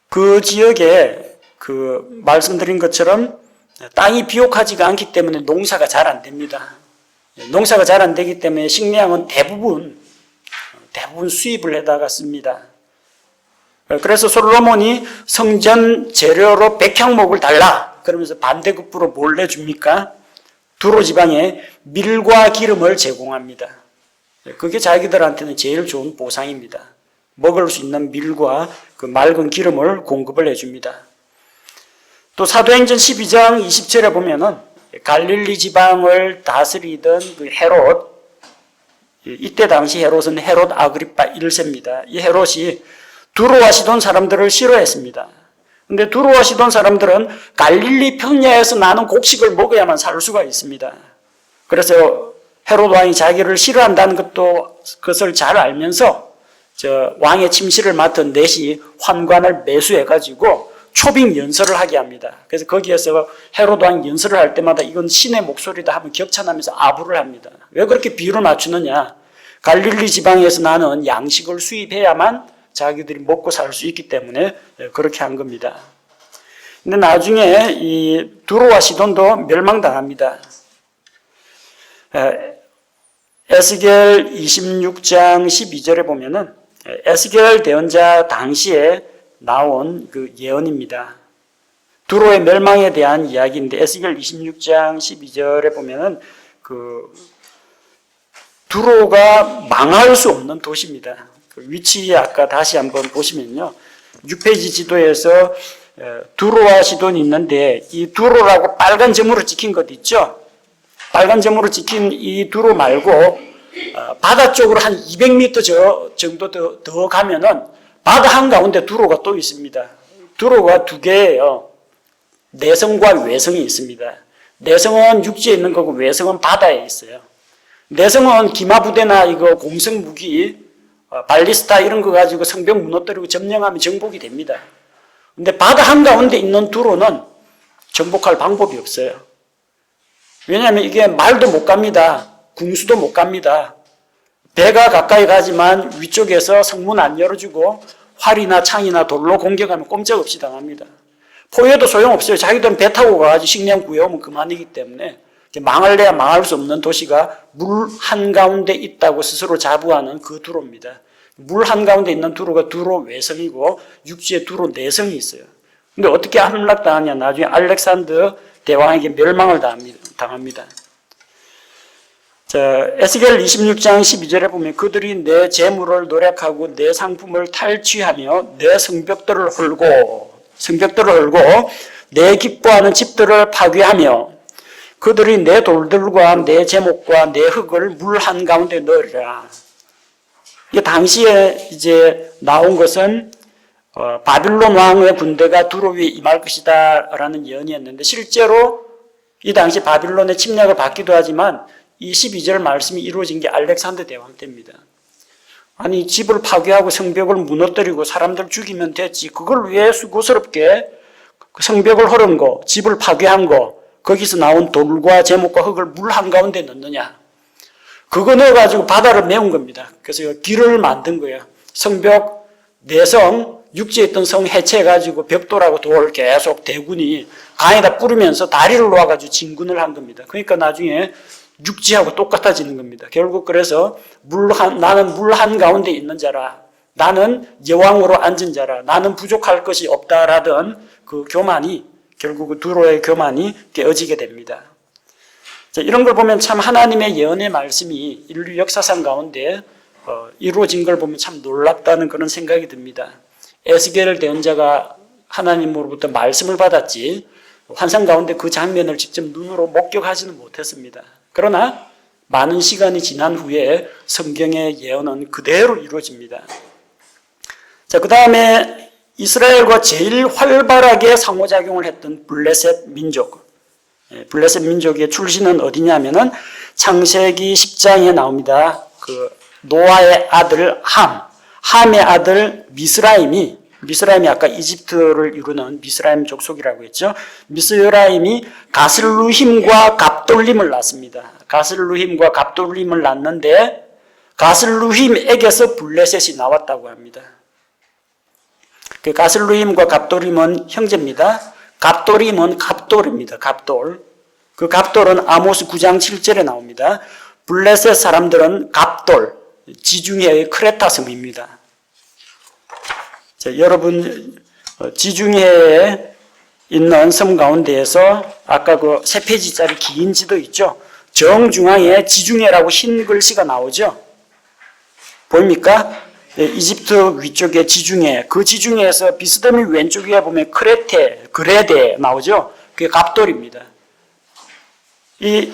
그 지역에 그 말씀드린 것처럼 땅이 비옥하지가 않기 때문에 농사가 잘 안 됩니다. 농사가 잘 안 되기 때문에 식량은 대부분 수입을 해다가 씁니다. 그래서 솔로몬이 성전 재료로 백향목을 달라 그러면서 반대급부로 뭘 내줍니까? 두로 지방에 밀과 기름을 제공합니다. 그게 자기들한테는 제일 좋은 보상입니다. 먹을 수 있는 밀과 그 맑은 기름을 공급을 해줍니다. 또 사도행전 12장 20절에 보면은 갈릴리 지방을 다스리던 그 헤롯, 이때 당시 헤롯은 헤롯 아그리파 1세입니다. 이 헤롯이 두로와 시돈 사람들을 싫어했습니다. 근데 두로와 시돈 사람들은 갈릴리 평야에서 나는 곡식을 먹어야만 살 수가 있습니다. 그래서 헤롯 왕이 자기를 싫어한다는 것을 잘 알면서 왕의 침실을 맡은 넷이 환관을 매수해가지고 초빙 연설을 하게 합니다. 그래서 거기에서 헤롯 왕 연설을 할 때마다 이건 신의 목소리다 하면 격찬하면서 아부를 합니다. 왜 그렇게 비유를 맞추느냐? 갈릴리 지방에서 나는 양식을 수입해야만 자기들이 먹고 살 수 있기 때문에 그렇게 한 겁니다. 근데 나중에 이 두로와 시돈도 멸망당합니다. 에스겔 26장 12절에 보면은 에스겔 대언자 당시에 나온 그 예언입니다. 두로의 멸망에 대한 이야기인데 에스겔 26장 12절에 보면은 그 두로가 망할 수 없는 도시입니다. 그 위치 아까 다시 한번 보시면요. 6페이지 지도에서 두로와 시돈이 있는데 이 두로라고 빨간 점으로 찍힌 것 있죠? 빨간 점으로 찍힌 이 두로 말고 바다 쪽으로 한 200m 정도 더 가면은 바다 한가운데 두로가 또 있습니다. 두로가 두 개예요. 내성과 외성이 있습니다. 내성은 육지에 있는 거고 외성은 바다에 있어요. 내성은 기마부대나 이거 공성 무기, 발리스타 이런 거 가지고 성벽 무너뜨리고 점령하면 정복이 됩니다. 근데 바다 한가운데 있는 두로는 정복할 방법이 없어요. 왜냐하면 이게 말도 못 갑니다. 궁수도 못 갑니다. 배가 가까이 가지만 위쪽에서 성문 안 열어주고 활이나 창이나 돌로 공격하면 꼼짝없이 당합니다. 포위해도 소용없어요. 자기들은 배 타고 가가지고 식량 구해오면 그만이기 때문에 망할래야 망할 수 없는 도시가 물 한가운데 있다고 스스로 자부하는 그 두로입니다. 물 한가운데 있는 두로가 두로 외성이고 육지에 두로 내성이 있어요. 근데 어떻게 함락당하냐? 나중에 알렉산더 대왕에게 멸망을 당합니다. 자, 에스겔 26장 12절에 보면 그들이 내 재물을 노력하고 내 상품을 탈취하며 내 성벽들을 헐고 내 기뻐하는 집들을 파괴하며 그들이 내 돌들과 내 제목과 내 흙을 물 한가운데 넣으리라. 이게 당시에 이제 나온 것은 바빌론 왕의 군대가 두로 위에 임할 것이다라는 예언이었는데 실제로 이 당시 바빌론의 침략을 받기도 하지만 이 12절 말씀이 이루어진 게 알렉산더 대왕 때입니다. 아니 집을 파괴하고 성벽을 무너뜨리고 사람들 죽이면 됐지. 그걸 왜 수고스럽게 성벽을 헐은 거, 집을 파괴한 거, 거기서 나온 돌과 제목과 흙을 물 한가운데 넣느냐. 그거 넣어가지고 바다를 메운 겁니다. 그래서 길을 만든 거예요. 성벽, 내성, 육지에 있던 성 해체해가지고 벽돌하고 돌 계속 대군이 강에다 뿌리면서 다리를 놓아가지고 진군을 한 겁니다. 그러니까 나중에 육지하고 똑같아지는 겁니다. 결국 그래서 나는 물 한가운데 있는 자라. 나는 여왕으로 앉은 자라. 나는 부족할 것이 없다라던 그 교만이 결국 두로의 교만이 깨어지게 됩니다. 자, 이런 걸 보면 참 하나님의 예언의 말씀이 인류 역사상 가운데 이루어진 걸 보면 참 놀랍다는 그런 생각이 듭니다. 에스겔 대언자가 하나님으로부터 말씀을 받았지 환상 가운데 그 장면을 직접 눈으로 목격하지는 못했습니다. 그러나 많은 시간이 지난 후에 성경의 예언은 그대로 이루어집니다. 자, 그 다음에 이스라엘과 제일 활발하게 상호작용을 했던 블레셋 민족. 블레셋 민족의 출신은 어디냐면은 창세기 10장에 나옵니다. 그 노아의 아들 함의 아들 미스라임이 아까 이집트를 이루는 미스라임 족속이라고 했죠. 미스라임이 가슬루힘과 갑돌림을 낳습니다. 가슬루힘과 갑돌림을 낳는데 가슬루힘에게서 블레셋이 나왔다고 합니다. 그 가슬루힘과 갑돌림은 형제입니다. 갑돌림은 갑돌입니다. 갑돌. 그 갑돌은 아모스 9장 7절에 나옵니다. 블레셋 사람들은 갑돌, 지중해의 크레타 섬입니다. 자, 여러분 지중해에 있는 섬 가운데에서 아까 그 3페이지짜리 긴 지도 있죠. 정중앙에 지중해라고 흰 글씨가 나오죠. 보입니까? 이집트 위쪽에 지중해, 그 지중해에서 비스듬히 왼쪽에 보면 그레데 나오죠. 그게 갑돌입니다. 이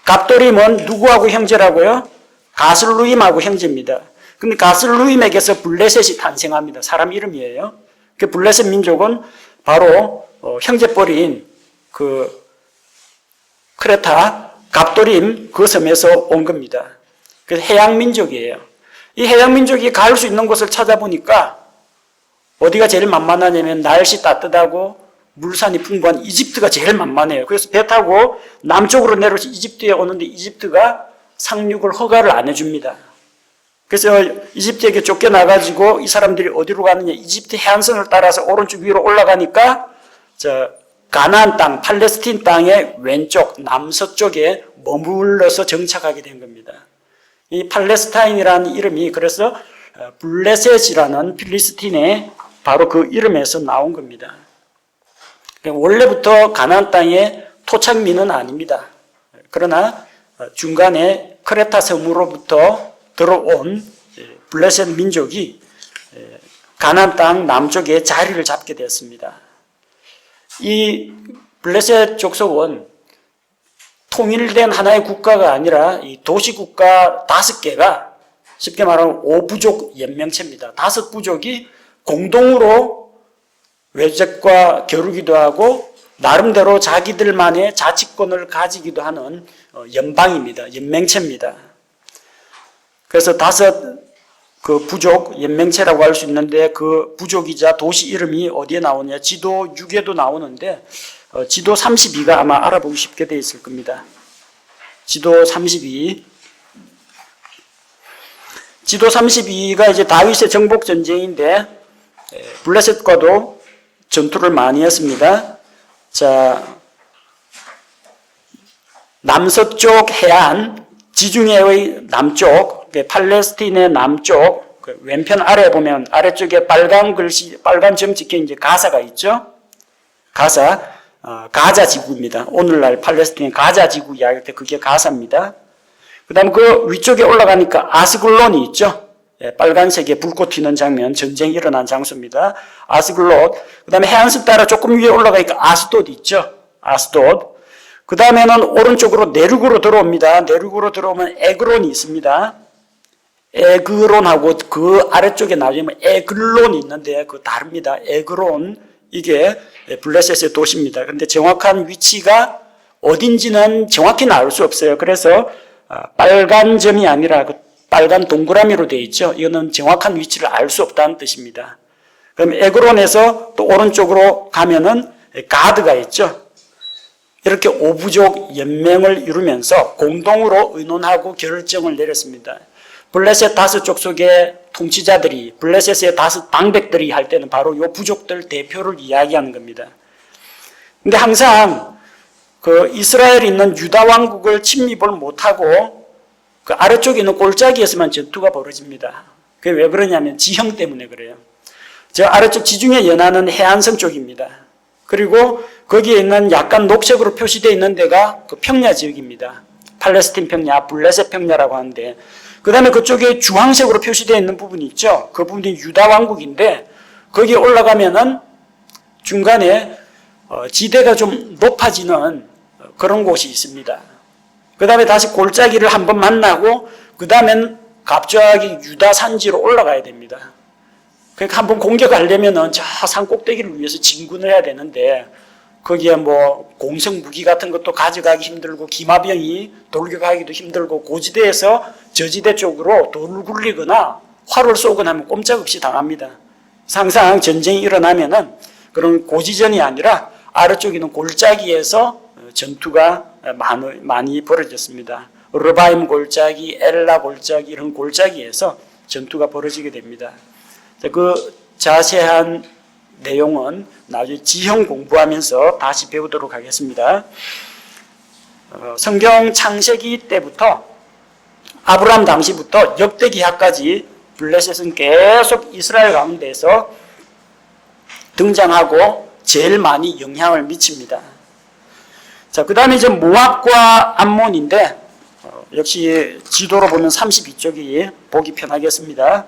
갑돌임은 누구하고 형제라고요? 가슬루임하고 형제입니다. 근데 가슬루임에게서 블레셋이 탄생합니다. 사람 이름이에요. 그 블레셋 민족은 바로 형제뻘인 그 크레타, 갑돌임 그 섬에서 온 겁니다. 그래서 해양 민족이에요. 이 해양 민족이 갈 수 있는 곳을 찾아보니까 어디가 제일 만만하냐면 날씨 따뜻하고 물산이 풍부한 이집트가 제일 만만해요. 그래서 배 타고 남쪽으로 내려서 이집트에 오는데 이집트가 상륙을 허가를 안 해줍니다. 그래서 이집트에게 쫓겨나가지고 이 사람들이 어디로 가느냐, 이집트 해안선을 따라서 오른쪽 위로 올라가니까 가나안 땅, 팔레스틴 땅의 왼쪽, 남서쪽에 머물러서 정착하게 된 겁니다. 이 팔레스타인이라는 이름이 그래서 블레셋이라는 필리스틴의 바로 그 이름에서 나온 겁니다. 원래부터 가나안 땅의 토착민은 아닙니다. 그러나 중간에 크레타 섬으로부터 들어온 블레셋 민족이 가나안 땅 남쪽에 자리를 잡게 되었습니다. 이 블레셋 족속은 통일된 하나의 국가가 아니라 이 도시국가 5개가 쉽게 말하면 5부족 연맹체입니다. 5부족이 공동으로 외적과 겨루기도 하고 나름대로 자기들만의 자치권을 가지기도 하는 연방입니다. 연맹체입니다. 그래서 5 그 부족 연맹체라고 할 수 있는데 그 부족이자 도시 이름이 어디에 나오냐, 지도 6에도 나오는데 지도 32가 아마 알아보기 쉽게 되어 있을 겁니다. 지도 32. 지도 32가 이제 다윗의 정복 전쟁인데 블레셋과도 전투를 많이 했습니다. 자, 남서쪽 해안, 지중해의 남쪽, 팔레스틴의 남쪽, 왼편 아래 보면 아래쪽에 빨간 글씨, 빨간 점 찍힌 이제 가사가 있죠. 가자 지구입니다. 오늘날 팔레스타인 가자 지구 이야기할 때 그게 가사입니다. 그 다음에 그 위쪽에 올라가니까 아스글론이 있죠. 빨간색에 불꽃 튀는 장면, 전쟁이 일어난 장소입니다. 아스글론. 그 다음에 해안선 따라 조금 위에 올라가니까 아스돗 있죠. 아스돗. 그 다음에는 오른쪽으로 내륙으로 들어옵니다. 내륙으로 들어오면 에그론이 있습니다. 에그론하고 그 아래쪽에 나중에 에글론이 있는데 그 다릅니다. 에그론, 이게 블레셋의 도시입니다. 그런데 정확한 위치가 어딘지는 정확히는 알 수 없어요. 그래서 빨간 점이 아니라 그 빨간 동그라미로 되어 있죠. 이거는 정확한 위치를 알 수 없다는 뜻입니다. 그럼 에그론에서 또 오른쪽으로 가면은 가드가 있죠. 이렇게 5부족 연맹을 이루면서 공동으로 의논하고 결정을 내렸습니다. 블레셋 5족속의 통치자들이, 블레셋의 5 방백들이 할 때는 바로 이 부족들 대표를 이야기하는 겁니다. 근데 항상 그 이스라엘에 있는 유다 왕국을 침입을 못하고 그 아래쪽에 있는 골짜기에서만 전투가 벌어집니다. 그게 왜 그러냐면 지형 때문에 그래요. 저 아래쪽 지중해 연안은 해안선 쪽입니다. 그리고 거기에 있는 약간 녹색으로 표시되어 있는 데가 그 평야 지역입니다. 팔레스틴 평야, 블레셋 평야라고 하는데, 그 다음에 그쪽에 주황색으로 표시되어 있는 부분이 있죠. 그 부분이 유다 왕국인데, 거기에 올라가면은 중간에 지대가 좀 높아지는 그런 곳이 있습니다. 그 다음에 다시 골짜기를 한번 만나고, 그 다음엔 갑자기 유다 산지로 올라가야 됩니다. 그러니까 한번 공격하려면은 저 산 꼭대기를 위해서 진군을 해야 되는데, 거기에 뭐 공성 무기 같은 것도 가져가기 힘들고 기마병이 돌격하기도 힘들고 고지대에서 저지대 쪽으로 돌을 굴리거나 활을 쏘거나 하면 꼼짝없이 당합니다. 항상 전쟁이 일어나면은 그런 고지전이 아니라 아래쪽에 있는 골짜기에서 전투가 많이 벌어졌습니다. 르바임 골짜기, 엘라 골짜기 이런 골짜기에서 전투가 벌어지게 됩니다. 그 자세한 내용은 나중에 지형 공부하면서 다시 배우도록 하겠습니다. 성경 창세기 때부터 아브라함 당시부터 역대기하까지 블레셋은 계속 이스라엘 가운데에서 등장하고 제일 많이 영향을 미칩니다. 자, 그 다음에 이제 모압과 암몬인데, 역시 지도로 보면 32쪽이 보기 편하겠습니다.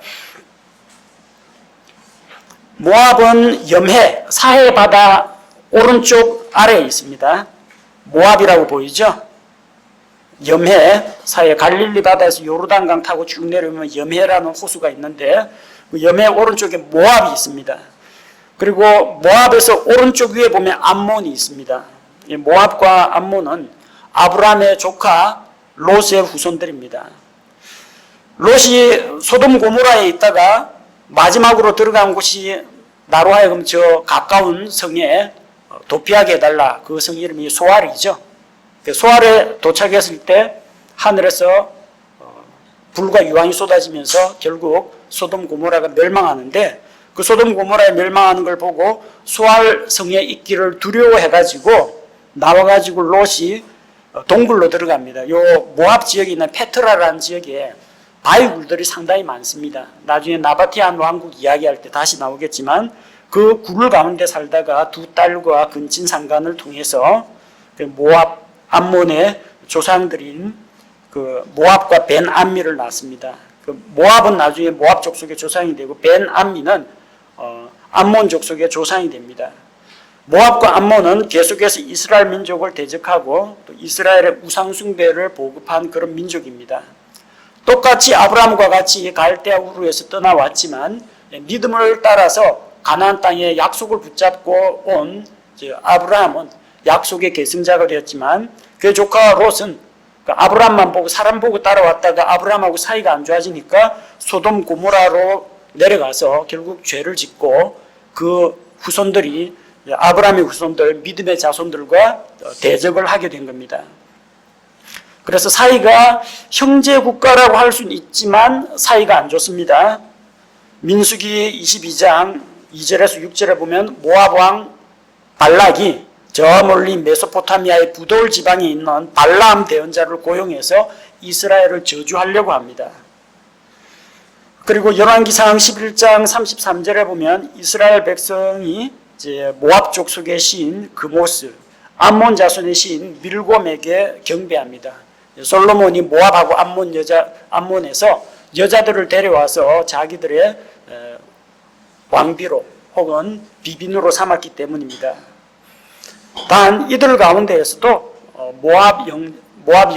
모압은 염해, 사해 바다 오른쪽 아래에 있습니다. 모압이라고 보이죠? 염해, 사해 갈릴리 바다에서 요르단강 타고 쭉 내려오면 염해라는 호수가 있는데 그 염해 오른쪽에 모압이 있습니다. 그리고 모압에서 오른쪽 위에 보면 암몬이 있습니다. 이 모압과 암몬은 아브라함의 조카 롯의 후손들입니다. 롯이 소돔 고모라에 있다가 마지막으로 들어간 곳이 나로 하여금 저 가까운 성에 도피하게 해달라. 그 성 이름이 소알이죠. 소알에 도착했을 때 하늘에서 불과 유황이 쏟아지면서 결국 소돔 고모라가 멸망하는데, 그 소돔 고모라에 멸망하는 걸 보고 소알 성에 있기를 두려워해가지고 나와가지고 롯이 동굴로 들어갑니다. 요 모압 지역에 있는 페트라라는 지역에 바위굴들이 상당히 많습니다. 나중에 나바티안 왕국 이야기할 때 다시 나오겠지만 그 굴 가운데 살다가 두 딸과 근친 상간을 통해서 모압 암몬의 조상들인 그 모압과 벤 암미를 낳습니다. 그 모압은 나중에 모압 족속의 조상이 되고 벤 암미는 암몬 족속의 조상이 됩니다. 모압과 암몬은 계속해서 이스라엘 민족을 대적하고 또 이스라엘의 우상 숭배를 보급한 그런 민족입니다. 똑같이 아브라함과 같이 갈대아 우르에서 떠나왔지만 믿음을 따라서 가나안 땅에 약속을 붙잡고 온 아브라함은 약속의 계승자가 되었지만 그의 조카 롯은 아브라함만 보고 사람 보고 따라왔다가 아브라함하고 사이가 안 좋아지니까 소돔 고모라로 내려가서 결국 죄를 짓고 그 후손들이 아브라함의 후손들 믿음의 자손들과 대적을 하게 된 겁니다. 그래서 사이가 형제 국가라고 할 수는 있지만 사이가 안 좋습니다. 민수기 22장 2절에서 6절에 보면 모압 왕 발락이 저 멀리 메소포타미아의 부돌 지방에 있는 발라암 대언자를 고용해서 이스라엘을 저주하려고 합니다. 그리고 열왕기상 11장 33절에 보면 이스라엘 백성이 이제 모압 족속의 시인 그모스, 암몬 자손의 시인 밀곰에게 경배합니다. 솔로몬이 모압하고 암몬에서 여자들을 데려와서 자기들의 왕비로 혹은 비빈으로 삼았기 때문입니다. 단 이들 가운데에서도 모압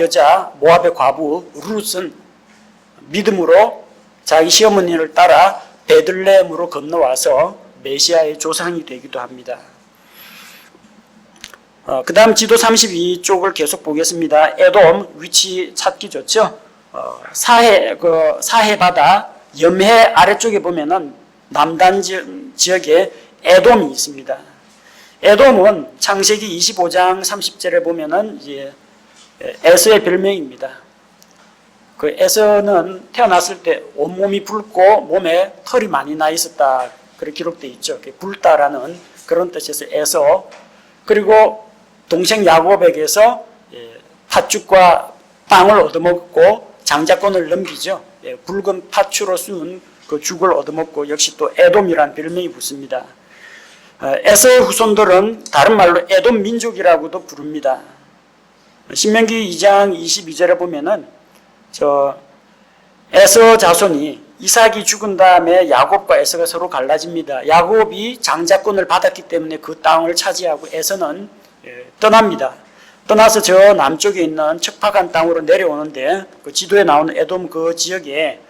여자, 모압의 과부 룻은 믿음으로 자기 시어머니를 따라 베들레헴으로 건너와서 메시아의 조상이 되기도 합니다. 그 다음 지도 32쪽을 계속 보겠습니다. 에돔 위치 찾기 좋죠. 사해 바다 염해 아래쪽에 보면은 남단 지역에 에돔이 있습니다. 에돔은 창세기 25장 30절에 보면은 이제 에서의 별명입니다. 그 에서는 태어났을 때 온몸이 붉고 몸에 털이 많이 나 있었다. 그렇게 기록되어 있죠. 붉다라는 그런 뜻에서 에서. 그리고 동생 야곱에게서 팥죽과 빵을 얻어먹고 장자권을 넘기죠. 붉은 팥추로 쏜 그 죽을 얻어먹고 역시 또 에돔이라는 별명이 붙습니다. 에서의 후손들은 다른 말로 에돔 민족이라고도 부릅니다. 신명기 2장 22절에 보면은 에서 자손이 이삭이 죽은 다음에 야곱과 에서가 서로 갈라집니다. 야곱이 장자권을 받았기 때문에 그 땅을 차지하고 에서는 떠납니다. 떠나서 저 남쪽에 있는 척박한 땅으로 내려오는데 그 지도에 나오는 에돔 그 지역에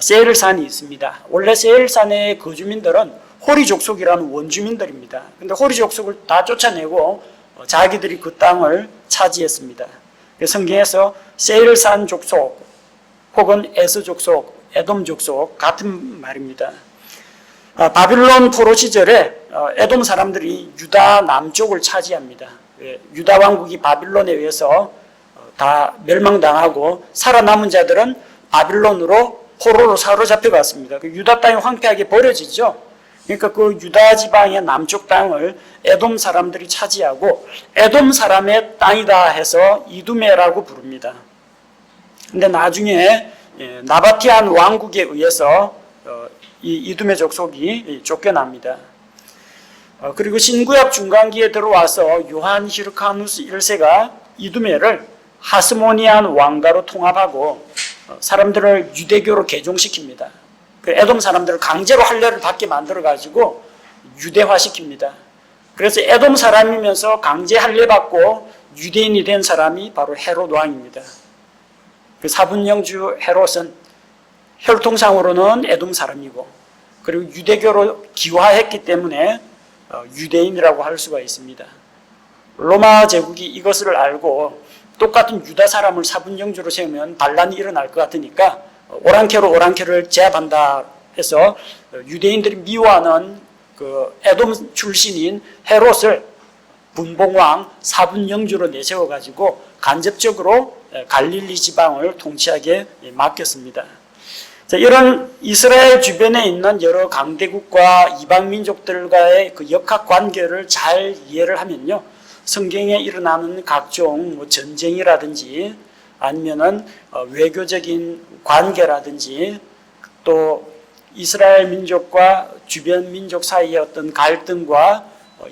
세일산이 있습니다. 원래 세일산의 거주민들은 호리 족속이라는 원주민들입니다. 근데 호리 족속을 다 쫓아내고 자기들이 그 땅을 차지했습니다. 성경에서 세일산 족속 혹은 에서 족속, 에돔 족속 같은 말입니다. 바빌론 포로 시절에 에돔 사람들이 유다 남쪽을 차지합니다. 유다 왕국이 바빌론에 의해서 다 멸망당하고 살아남은 자들은 바빌론으로 포로로 사로잡혀 갔습니다. 유다 땅이 황폐하게 버려지죠. 그러니까 그 유다 지방의 남쪽 땅을 에돔 사람들이 차지하고 에돔 사람의 땅이다 해서 이두메라고 부릅니다. 근데 나중에 나바티안 왕국에 의해서 이 이두메 족속이 쫓겨납니다. 그리고 신구약 중간기에 들어와서 요한 히르카누스 1세가 이두메를 하스모니안 왕가로 통합하고 사람들을 유대교로 개종시킵니다. 그 에돔 사람들을 강제로 할례를 받게 만들어가지고 유대화시킵니다. 그래서 에돔 사람이면서 강제 할례 받고 유대인이 된 사람이 바로 헤롯 왕입니다. 그 사분영주 헤롯은 혈통상으로는 에돔 사람이고 그리고 유대교로 기화했기 때문에 유대인이라고 할 수가 있습니다. 로마 제국이 이것을 알고 똑같은 유다 사람을 사분영주로 세우면 반란이 일어날 것 같으니까 오랑캐를 제압한다 해서 유대인들이 미워하는 그 에돔 출신인 헤롯을 분봉왕 사분영주로 내세워가지고 간접적으로 갈릴리 지방을 통치하게 맡겼습니다. 자, 이런 이스라엘 주변에 있는 여러 강대국과 이방 민족들과의 그 역학 관계를 잘 이해를 하면요, 성경에 일어나는 각종 전쟁이라든지 아니면은 외교적인 관계라든지 또 이스라엘 민족과 주변 민족 사이의 어떤 갈등과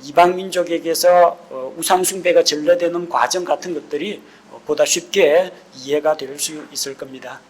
이방 민족에게서 우상 숭배가 전래되는 과정 같은 것들이 보다 쉽게 이해가 될 수 있을 겁니다.